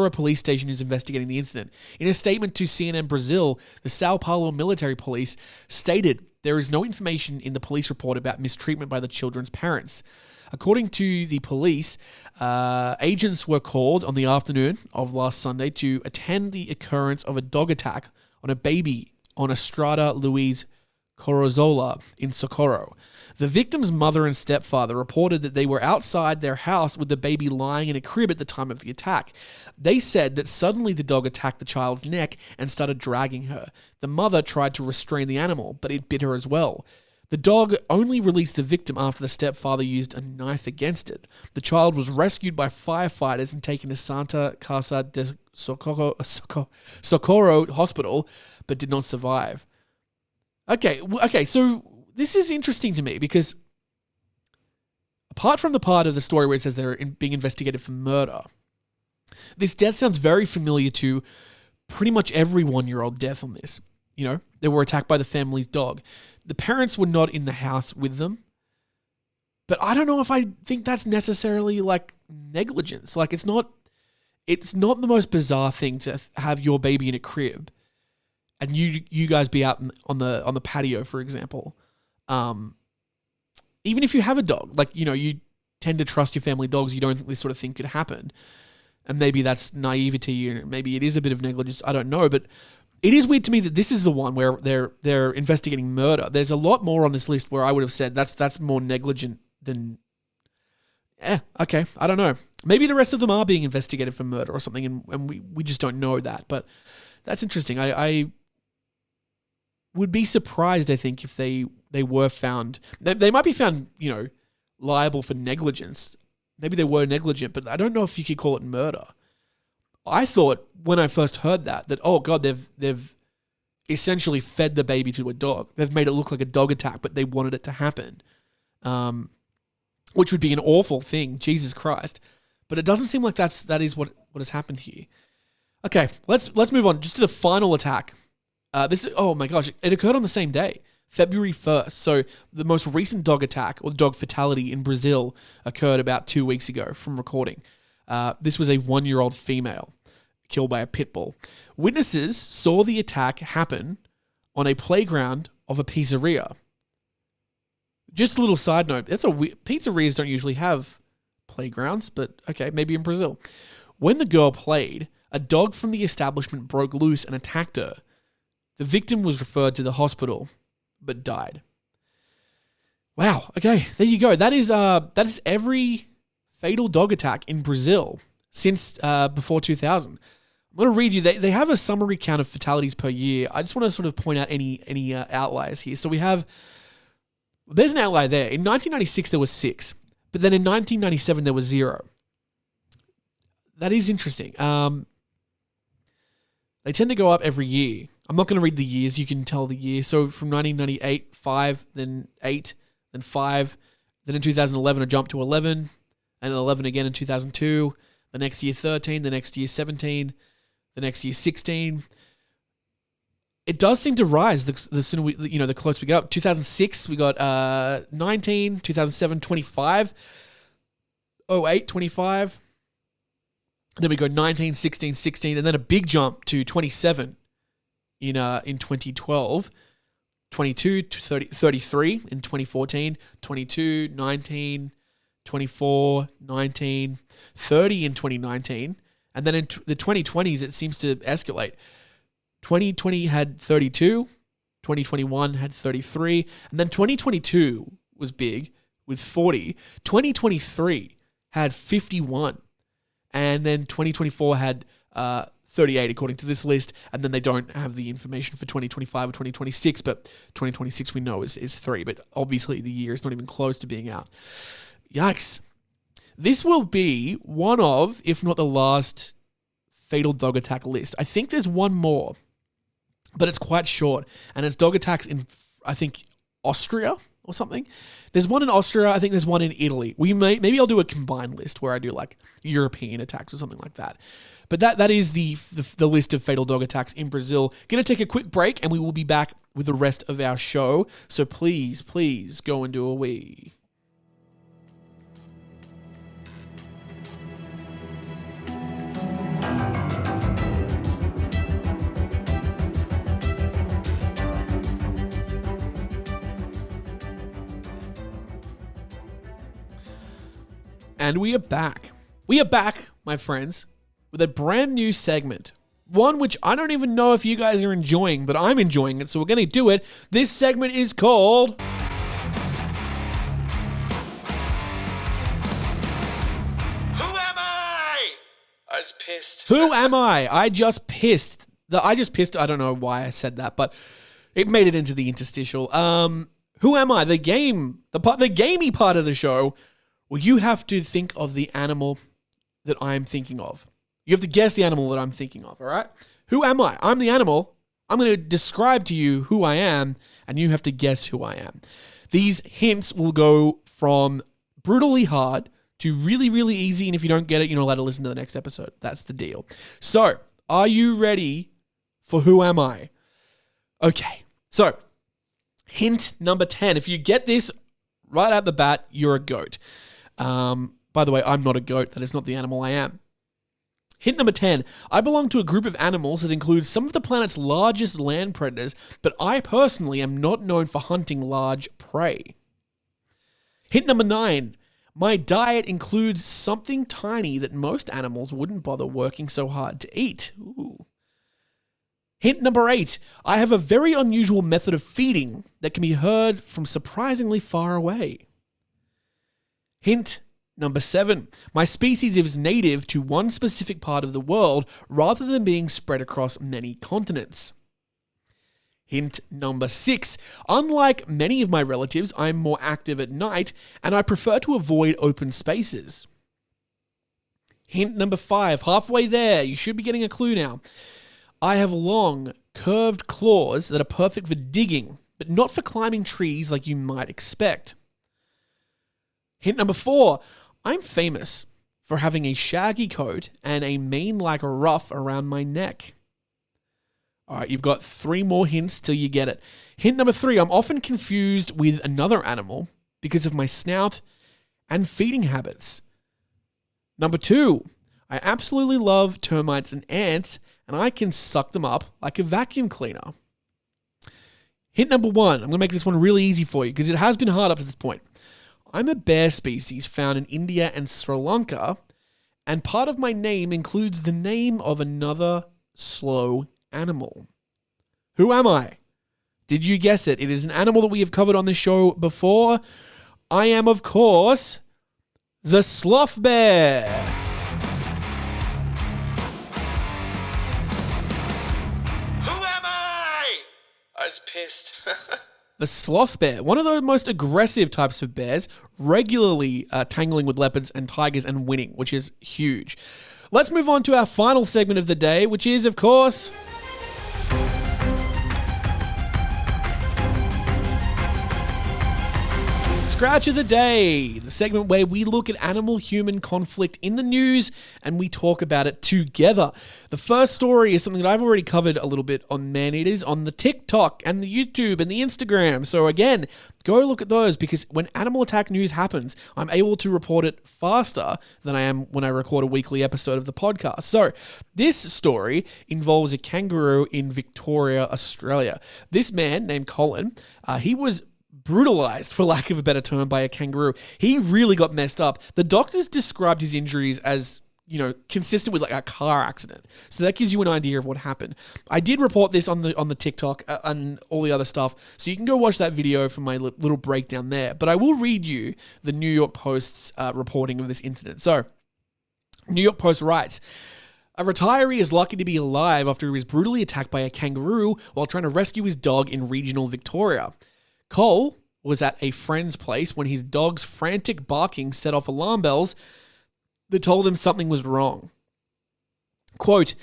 G: police station is investigating the incident. In a statement to CNN Brazil, the Sao Paulo military police stated there is no information in the police report about mistreatment by the children's parents. According to the police, agents were called on the afternoon of last Sunday to attend the occurrence of a dog attack on a baby on Estrada Luiz Corozola in Socorro. The victim's mother and stepfather reported that they were outside their house with the baby lying in a crib at the time of the attack. They said that suddenly the dog attacked the child's neck and started dragging her. The mother tried to restrain the animal, but it bit her as well. The dog only released the victim after the stepfather used a knife against it. The child was rescued by firefighters and taken to Santa Casa de Socorro Hospital, but did not survive. Okay, so this is interesting to me because apart from the part of the story where it says they're being investigated for murder, this death sounds very familiar to pretty much every 1-year-old death on this. You know, they were attacked by the family's dog. The parents were not in the house with them, but I don't know if I think that's necessarily like negligence. Like it's not the most bizarre thing to have your baby in a crib and you guys be out on the patio, for example. Even if you have a dog, like, you know, you tend to trust your family dogs. You don't think this sort of thing could happen. And maybe that's naivety, or maybe it is a bit of negligence. I don't know, but it is weird to me that this is the one where they're investigating murder. There's a lot more on this list where I would have said that's more negligent than. Okay, I don't know. Maybe the rest of them are being investigated for murder or something, and we just don't know that. But that's interesting. I would be surprised, I think, if they were found. They might be found, you know, liable for negligence. Maybe they were negligent, but I don't know if you could call it murder. I thought when I first heard that oh god, they've essentially fed the baby to a dog. They've made it look like a dog attack, but they wanted it to happen, which would be an awful thing. Jesus Christ! But it doesn't seem like that is what has happened here. Okay, let's move on just to the final attack. Oh my gosh, it occurred on the same day, February 1st. So the most recent dog attack or dog fatality in Brazil occurred about 2 weeks ago from recording. This was a 1-year-old female killed by a pit bull. Witnesses saw the attack happen on a playground of a pizzeria. Just a little side note, pizzerias don't usually have playgrounds, but okay, maybe in Brazil. When the girl played, a dog from the establishment broke loose and attacked her. The victim was referred to the hospital, but died. Wow. Okay, there you go. That is every fatal dog attack in Brazil since before 2000. I'm going to read you. They have a summary count of fatalities per year. I just want to sort of point out any outliers here. So there's an outlier there. In 1996 there was 6, but then in 1997 there was 0. That is interesting. They tend to go up every year. I'm not going to read the years. You can tell the year. So from 1998, 5, then 8, then 5. Then in 2011, a jump to 11. And 11 again in 2002. The next year, 13. The next year, 17. The next year, 16. It does seem to rise the sooner the closer we get up. 2006, we got 19. 2007, 25. 08, 25. Then we go 19, 16, 16. And then a big jump to 27. In 2012, 22 to 33 in 2014, 22, 19, 24, 19, 30 in 2019, and then in the 2020s it seems to escalate. 2020 had 32, 2021 had 33, and then 2022 was big with 40. 2023 had 51. And then 2024 had 38 according to this list. And then they don't have the information for 2025 or 2026, but 2026 we know is 3. But obviously the year is not even close to being out. Yikes. This will be one of, if not the last, fatal dog attack list. I think there's one more, but it's quite short. And it's dog attacks in, I think, Austria or something. There's one in Austria. I think there's one in Italy. Maybe I'll do a combined list where I do like European attacks or something like that. But that is the list of fatal dog attacks in Brazil. Going to take a quick break and we will be back with the rest of our show. So please go and do a wee. And we are back. We are back, my friends, with a brand new segment. One which I don't even know if you guys are enjoying, but I'm enjoying it, so we're going to do it. This segment is called... Who Am I? I was pissed. Who am I? I just pissed. I don't know why I said that, but it made it into the interstitial. Who am I? The gamey part of the show. Well, you have to think of the animal that I'm thinking of. You have to guess the animal that I'm thinking of, all right? Who am I? I'm the animal. I'm going to describe to you who I am, and you have to guess who I am. These hints will go from brutally hard to really, really easy, and if you don't get it, you're not allowed to listen to the next episode. That's the deal. So, are you ready for Who Am I? Okay, so hint number 10. If you get this right out the bat, you're a goat. By the way, I'm not a goat. That is not the animal I am. Hint number 10. I belong to a group of animals that includes some of the planet's largest land predators, but I personally am not known for hunting large prey. Hint number 9. My diet includes something tiny that most animals wouldn't bother working so hard to eat. Ooh. Hint number 8. I have a very unusual method of feeding that can be heard from surprisingly far away. Hint number 7. My species is native to one specific part of the world rather than being spread across many continents. Hint number 6. Unlike many of my relatives, I'm more active at night and I prefer to avoid open spaces. Hint number 5. Halfway there. You should be getting a clue now. I have long, curved claws that are perfect for digging, but not for climbing trees like you might expect. Hint number 4, I'm famous for having a shaggy coat and a mane like a ruff around my neck. All right, you've got 3 more hints till you get it. Hint number 3, I'm often confused with another animal because of my snout and feeding habits. Number 2, I absolutely love termites and ants, and I can suck them up like a vacuum cleaner. Hint number 1, I'm going to make this one really easy for you because it has been hard up to this point. I'm a bear species found in India and Sri Lanka, and part of my name includes the name of another slow animal. Who am I? Did you guess it? It is an animal that we have covered on this show before. I am, of course, the sloth bear. Who am I? I was pissed. The sloth bear, one of the most aggressive types of bears, regularly tangling with leopards and tigers and winning, which is huge. Let's move on to our final segment of the day, which is, of course... Scratch of the Day, the segment where we look at animal-human conflict in the news and we talk about it together. The first story is something that I've already covered a little bit on Man-Eaters on the TikTok and the YouTube and the Instagram. So again, go look at those because when animal attack news happens, I'm able to report it faster than I am when I record a weekly episode of the podcast. So this story involves a kangaroo in Victoria, Australia. This man named Colin, he was brutalized, for lack of a better term, by a kangaroo. He really got messed up. The doctors described his injuries as, consistent with like a car accident. So that gives you an idea of what happened. I did report this on the TikTok and all the other stuff, so you can go watch that video for my little breakdown there. But I will read you the New York Post's reporting of this incident. So, New York Post writes, a retiree is lucky to be alive after he was brutally attacked by a kangaroo while trying to rescue his dog in regional Victoria. Cole was at a friend's place when his dog's frantic barking set off alarm bells that told him something was wrong. Quote,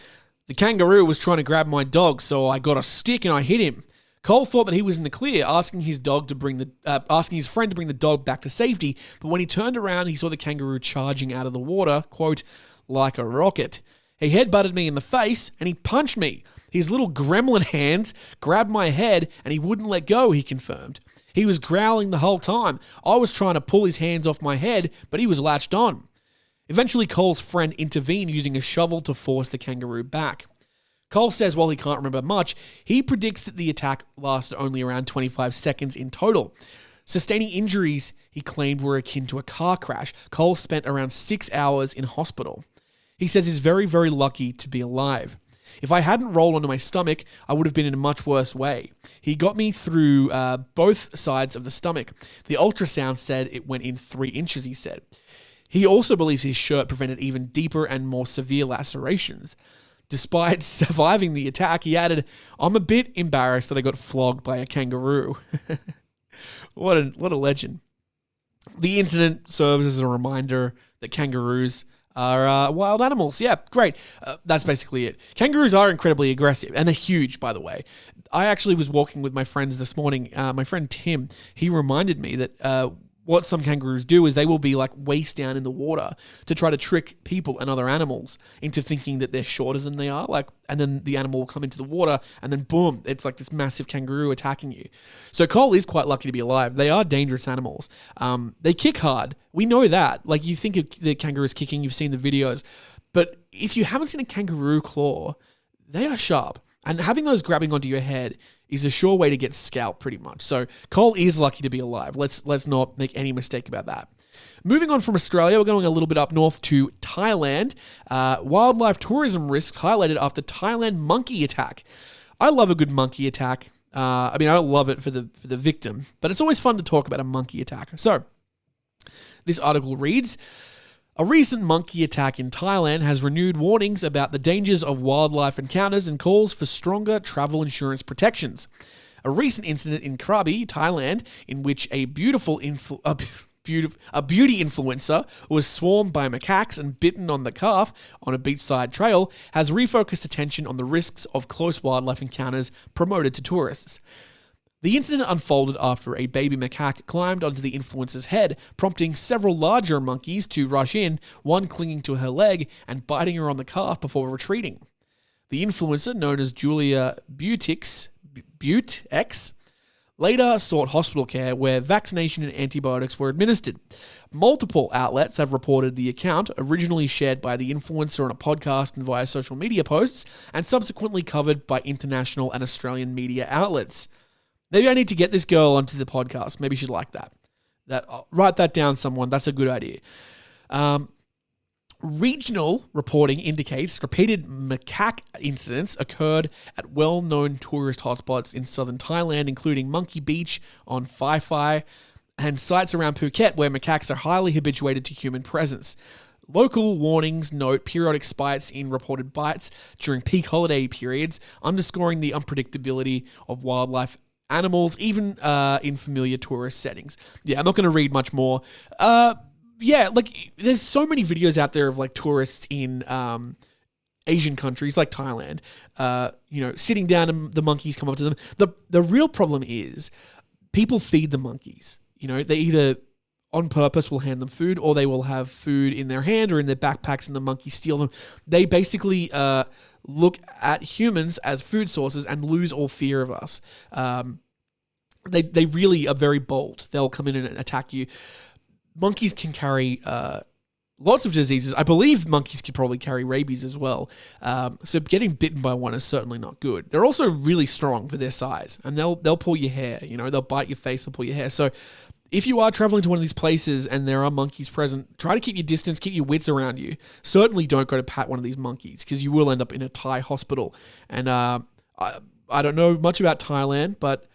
G: the kangaroo was trying to grab my dog, so I got a stick and I hit him. Cole thought that he was in the clear, asking his friend to bring the dog back to safety, but when he turned around, he saw the kangaroo charging out of the water, quote, like a rocket. He headbutted me in the face and he punched me. His little gremlin hands grabbed my head and he wouldn't let go, he confirmed. He was growling the whole time. I was trying to pull his hands off my head, but he was latched on. Eventually, Cole's friend intervened using a shovel to force the kangaroo back. Cole says while he can't remember much, he predicts that the attack lasted only around 25 seconds in total. Sustaining injuries he claimed were akin to a car crash. Cole spent around 6 hours in hospital. He says he's very, very lucky to be alive. If I hadn't rolled onto my stomach, I would have been in a much worse way. He got me through both sides of the stomach. The ultrasound said it went in 3 inches, he said. He also believes his shirt prevented even deeper and more severe lacerations. Despite surviving the attack, he added, I'm a bit embarrassed that I got flogged by a kangaroo. What a legend. The incident serves as a reminder that kangaroos are wild animals. Yeah, great. That's basically it. Kangaroos are incredibly aggressive, and they're huge, by the way. I actually was walking with my friends this morning. My friend Tim, he reminded me that what some kangaroos do is they will be like waist down in the water to try to trick people and other animals into thinking that they're shorter than they are. And then the animal will come into the water and then boom, it's like this massive kangaroo attacking you. So Cole is quite lucky to be alive. They are dangerous animals. They kick hard. We know that. Like you think of the kangaroos kicking, you've seen the videos. But if you haven't seen a kangaroo claw, they are sharp. And having those grabbing onto your head is a sure way to get scalped pretty much. So Cole is lucky to be alive. Let's not make any mistake about that. Moving on from Australia, we're going a little bit up north to Thailand. Wildlife tourism risks highlighted after Thailand monkey attack. I love a good monkey attack. I don't love it for the victim, but it's always fun to talk about a monkey attack. So this article reads, a recent monkey attack in Thailand has renewed warnings about the dangers of wildlife encounters and calls for stronger travel insurance protections. A recent incident in Krabi, Thailand, in which a beauty influencer was swarmed by macaques and bitten on the calf on a beachside trail, has refocused attention on the risks of close wildlife encounters promoted to tourists. The incident unfolded after a baby macaque climbed onto the influencer's head, prompting several larger monkeys to rush in, one clinging to her leg and biting her on the calf before retreating. The influencer, known as Julia Butex, later sought hospital care where vaccination and antibiotics were administered. Multiple outlets have reported the account, originally shared by the influencer on a podcast and via social media posts, and subsequently covered by international and Australian media outlets. Maybe I need to get this girl onto the podcast. Maybe she'd like that. Write that down, someone. That's a good idea. Regional reporting indicates repeated macaque incidents occurred at well-known tourist hotspots in southern Thailand, including Monkey Beach on Phi Phi and sites around Phuket where macaques are highly habituated to human presence. Local warnings note periodic spikes in reported bites during peak holiday periods, underscoring the unpredictability of wildlife animals, even in familiar tourist settings. Yeah, I'm not going to read much more. There's so many videos out there of like tourists in Asian countries like Thailand, sitting down and the monkeys come up to them. The real problem is people feed the monkeys. They either on purpose will hand them food or they will have food in their hand or in their backpacks and the monkeys steal them. They basically look at humans as food sources and lose all fear of us. They really are very bold. They'll come in and attack you. Monkeys can carry lots of diseases. I believe monkeys could probably carry rabies as well. So getting bitten by one is certainly not good. They're also really strong for their size, and they'll pull your hair. They'll bite your face, they'll pull your hair. So if you are traveling to one of these places and there are monkeys present, try to keep your distance, keep your wits around you. Certainly don't go to pat one of these monkeys because you will end up in a Thai hospital. And I don't know much about Thailand, but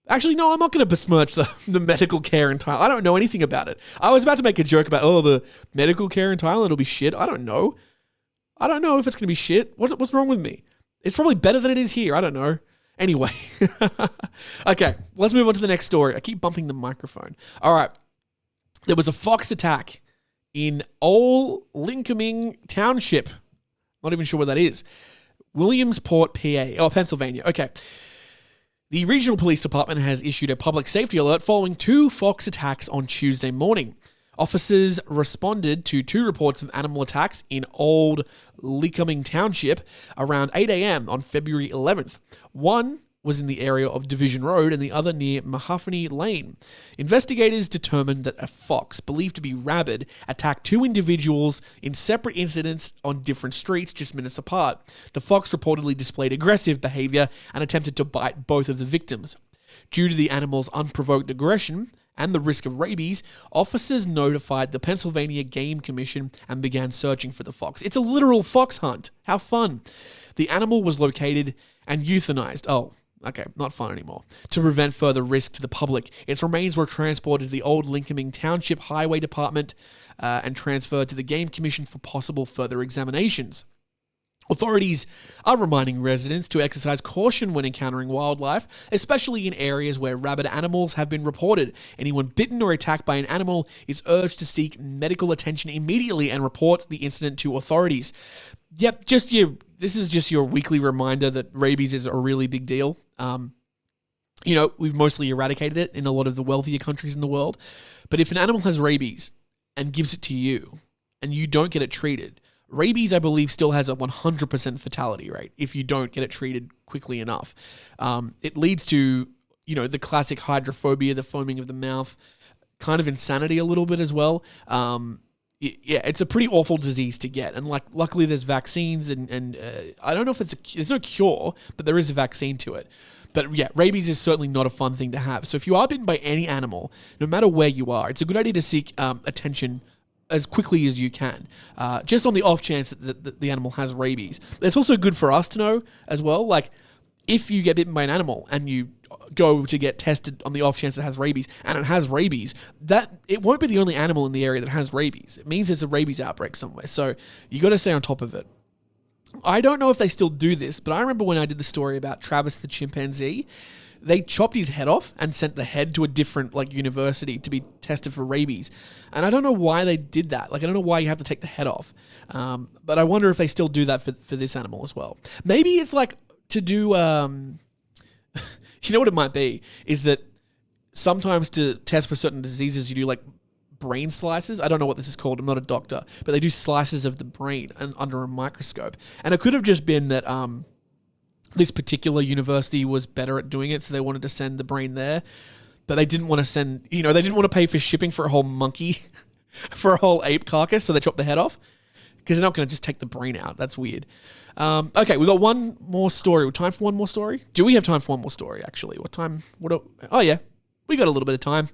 G: actually, no, I'm not going to besmirch the medical care in Thailand. I don't know anything about it. I was about to make a joke about, the medical care in Thailand will be shit. I don't know. I don't know if it's going to be shit. What's wrong with me? It's probably better than it is here. I don't know. Anyway. Okay, let's move on to the next story. I keep bumping the microphone. All right. There was a fox attack in Old Lincoln Township. Not even sure where that is. Williamsport, PA. Pennsylvania. Okay. The regional police department has issued a public safety alert following 2 fox attacks on Tuesday morning. Officers responded to 2 reports of animal attacks in Old Lincoln Township around 8 a.m. on February 11th. One was in the area of Division Road and the other near Mahoney Lane. Investigators determined that a fox, believed to be rabid, attacked 2 individuals in separate incidents on different streets just minutes apart. The fox reportedly displayed aggressive behavior and attempted to bite both of the victims. Due to the animal's unprovoked aggression and the risk of rabies, officers notified the Pennsylvania Game Commission and began searching for the fox. It's a literal fox hunt. How fun. The animal was located and euthanized. Oh, okay, not fun anymore. To prevent further risk to the public, its remains were transported to the Old Lincoln Township Highway Department and transferred to the Game Commission for possible further examinations. Authorities are reminding residents to exercise caution when encountering wildlife, especially in areas where rabid animals have been reported. Anyone bitten or attacked by an animal is urged to seek medical attention immediately and report the incident to authorities. Yep, this is just your weekly reminder that rabies is a really big deal. We've mostly eradicated it in a lot of the wealthier countries in the world. But if an animal has rabies and gives it to you and you don't get it treated, rabies, I believe, still has a 100% fatality rate if you don't get it treated quickly enough. It leads to, the classic hydrophobia, the foaming of the mouth, kind of insanity a little bit as well. It's a pretty awful disease to get. And luckily there's vaccines and I don't know if there's no cure, but there is a vaccine to it. But yeah, rabies is certainly not a fun thing to have. So if you are bitten by any animal, no matter where you are, it's a good idea to seek attention as quickly as you can, just on the off chance that the animal has rabies. It's also good for us to know as well, like if you get bitten by an animal and you go to get tested on the off chance it has rabies and it has rabies, that it won't be the only animal in the area that has rabies. It means there's a rabies outbreak somewhere. So you got to stay on top of it. I don't know if they still do this, but I remember when I did the story about Travis the chimpanzee, they chopped his head off and sent the head to a different university to be tested for rabies. And I don't know why they did that. I don't know why you have to take the head off. But I wonder if they still do that for this animal as well. Maybe it's to do, you know what it might be, is that sometimes to test for certain diseases, you do brain slices. I don't know what this is called. I'm not a doctor, but they do slices of the brain under a microscope. And it could have just been that, this particular university was better at doing it, so they wanted to send the brain there. But they didn't want to send, they didn't want to pay for shipping for a whole monkey, for a whole ape carcass, so they chopped the head off. Because they're not going to just take the brain out. That's weird. Okay, we got one more story. Time for one more story? Do we have time for one more story, actually? Oh, yeah. We got a little bit of time.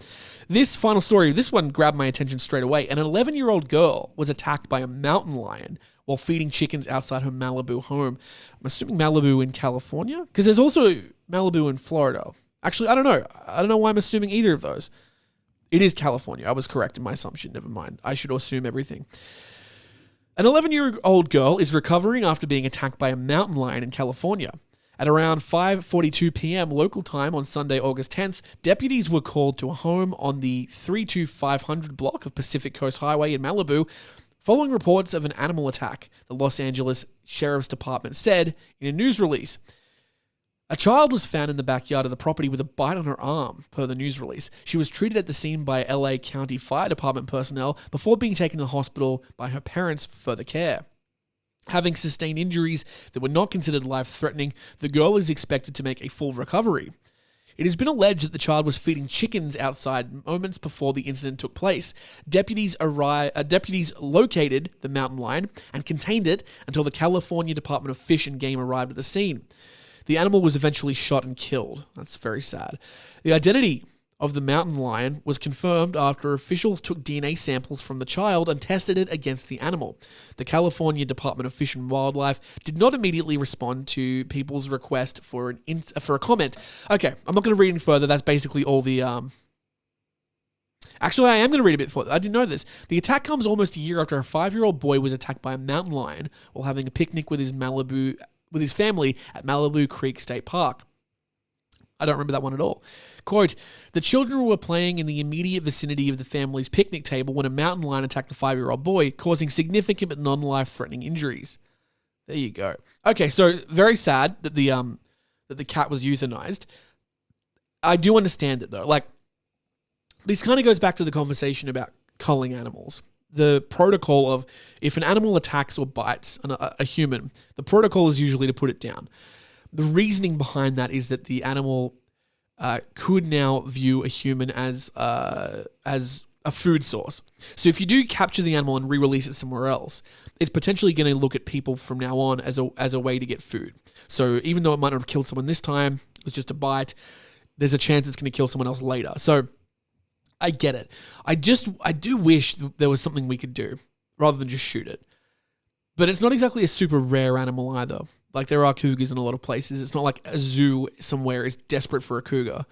G: This final story, this one grabbed my attention straight away. An 11-year-old girl was attacked by a mountain lion while feeding chickens outside her Malibu home. I'm assuming Malibu in California? Because there's also Malibu in Florida. Actually, I don't know. I don't know why I'm assuming either of those. It is California. I was correct in my assumption. Never mind. I should assume everything. An 11-year-old girl is recovering after being attacked by a mountain lion in California. At around 5:42 p.m. local time on Sunday, August 10th, deputies were called to a home on the 32500 block of Pacific Coast Highway in Malibu following reports of an animal attack, the Los Angeles Sheriff's Department said in a news release. A child was found in the backyard of the property with a bite on her arm, per the news release. She was treated at the scene by LA County Fire Department personnel before being taken to the hospital by her parents for further care. Having sustained injuries that were not considered life-threatening, the girl is expected to make a full recovery. It has been alleged that the child was feeding chickens outside moments before the incident took place. Deputies located the mountain lion and contained it until the California Department of Fish and Game arrived at the scene. The animal was eventually shot and killed. That's very sad. The identity of the mountain lion was confirmed after officials took DNA samples from the child and tested it against the animal. The California Department of Fish and Wildlife did not immediately respond to people's request for a comment. Okay, I'm not going to read any further. That's basically all the... Actually, I am going to read a bit further. I didn't know this. The attack comes almost a year after a 5-year-old boy was attacked by a mountain lion while having a picnic with his family at Malibu Creek State Park. I don't remember that one at all. Quote, the children were playing in the immediate vicinity of the family's picnic table when a mountain lion attacked the 5-year-old boy, causing significant but non-life-threatening injuries. There you go. Okay, so very sad that the cat was euthanized. I do understand it, though. Like, this kind of goes back to the conversation about culling animals. The protocol of if an animal attacks or bites a human, the protocol is usually to put it down. The reasoning behind that is that the animal could now view a human as a food source. So if you do capture the animal and re-release it somewhere else, it's potentially going to look at people from now on as a way to get food. So even though it might not have killed someone this time, it was just a bite, there's a chance it's going to kill someone else later. So I get it. I do wish there was something we could do rather than just shoot it. But it's not exactly a super rare animal either. Like, there are cougars in a lot of places. It's not like a zoo somewhere is desperate for a cougar.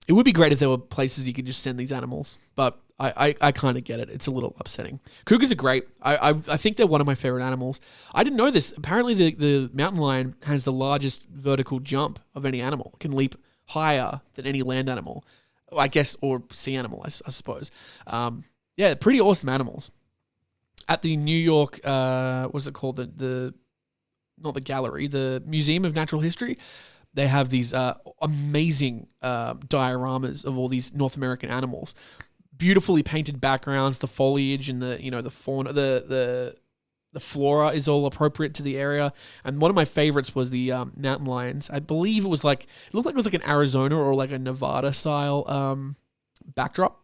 G: It would be great if there were places you could just send these animals, but I kind of get it. It's a little upsetting. Cougars are great. I think they're one of my favorite animals. I didn't know this. Apparently, the mountain lion has the largest vertical jump of any animal. It can leap higher than any land animal, I guess, or sea animal, I suppose. Yeah, pretty awesome animals. At the New York, what's it called? Not the gallery, the Museum of Natural History. They have these amazing dioramas of all these North American animals. Beautifully painted backgrounds, the foliage and the fauna, the flora is all appropriate to the area. And one of my favorites was the mountain lions. I believe it looked like it was like an Arizona or like a Nevada style backdrop.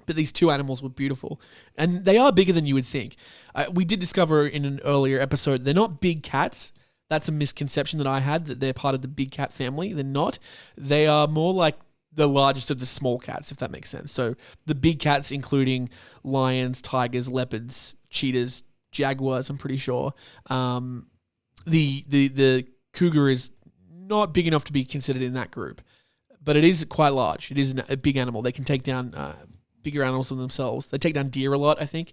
G: But these two animals were beautiful. And they are bigger than you would think. We did discover in an earlier episode, they're not big cats. That's a misconception that I had, that they're part of the big cat family. They're not. They are more like the largest of the small cats, if that makes sense. So the big cats, including lions, tigers, leopards, cheetahs, jaguars, I'm pretty sure. The cougar is not big enough to be considered in that group. But it is quite large. It is a big animal. They can take down... bigger animals than themselves. They take down deer a lot, I think.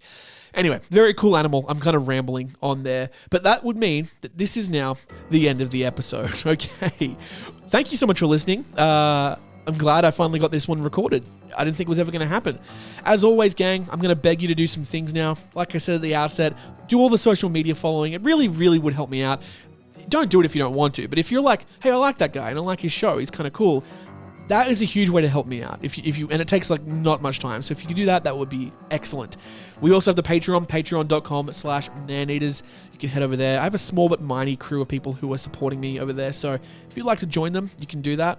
G: Anyway, very cool animal. I'm kind of rambling on there. But that would mean that this is now the end of the episode. Okay. Thank you so much for listening. I'm glad I finally got this one recorded. I didn't think it was ever going to happen. As always, gang, I'm going to beg you to do some things now. Like I said at the outset, do all the social media following. It really, really would help me out. Don't do it if you don't want to. But if you're like, hey, I like that guy and I like his show, he's kind of cool, that is a huge way to help me out. If you, and it takes like not much time. So if you could do that, that would be excellent. We also have the Patreon, patreon.com/maneaters. You can head over there. I have a small but mighty crew of people who are supporting me over there. So if you'd like to join them, you can do that.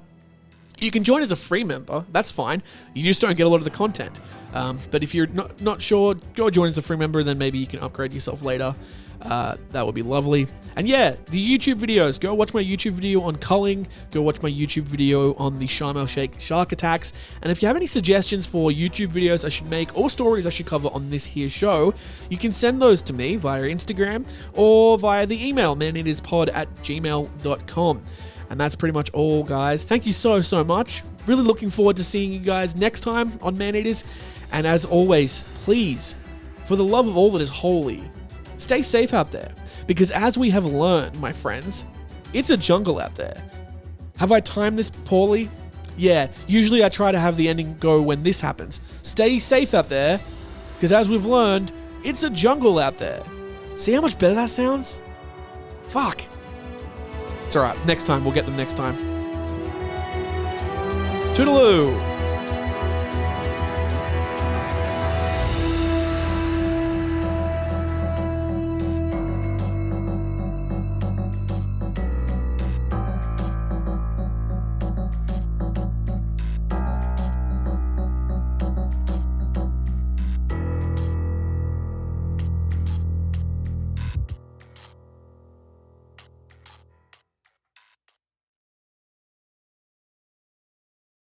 G: You can join as a free member. That's fine. You just don't get a lot of the content. But if you're not sure, go join as a free member, then maybe you can upgrade yourself later. That would be lovely. And yeah, the YouTube videos. Go watch my YouTube video on culling. Go watch my YouTube video on the Sharm el-Sheikh shark attacks. And if you have any suggestions for YouTube videos I should make or stories I should cover on this here show, you can send those to me via Instagram or via the email, maneaterspod@gmail.com. And that's pretty much all, guys. Thank you so, so much. Really looking forward to seeing you guys next time on Maneaters. And as always, please, for the love of all that is holy, stay safe out there. Because as we have learned, my friends, it's a jungle out there. Have I timed this poorly? Yeah, usually I try to have the ending go when this happens. Stay safe out there. Because as we've learned, it's a jungle out there. See how much better that sounds? Fuck. It's alright. Next time. We'll get them next time. Toodaloo.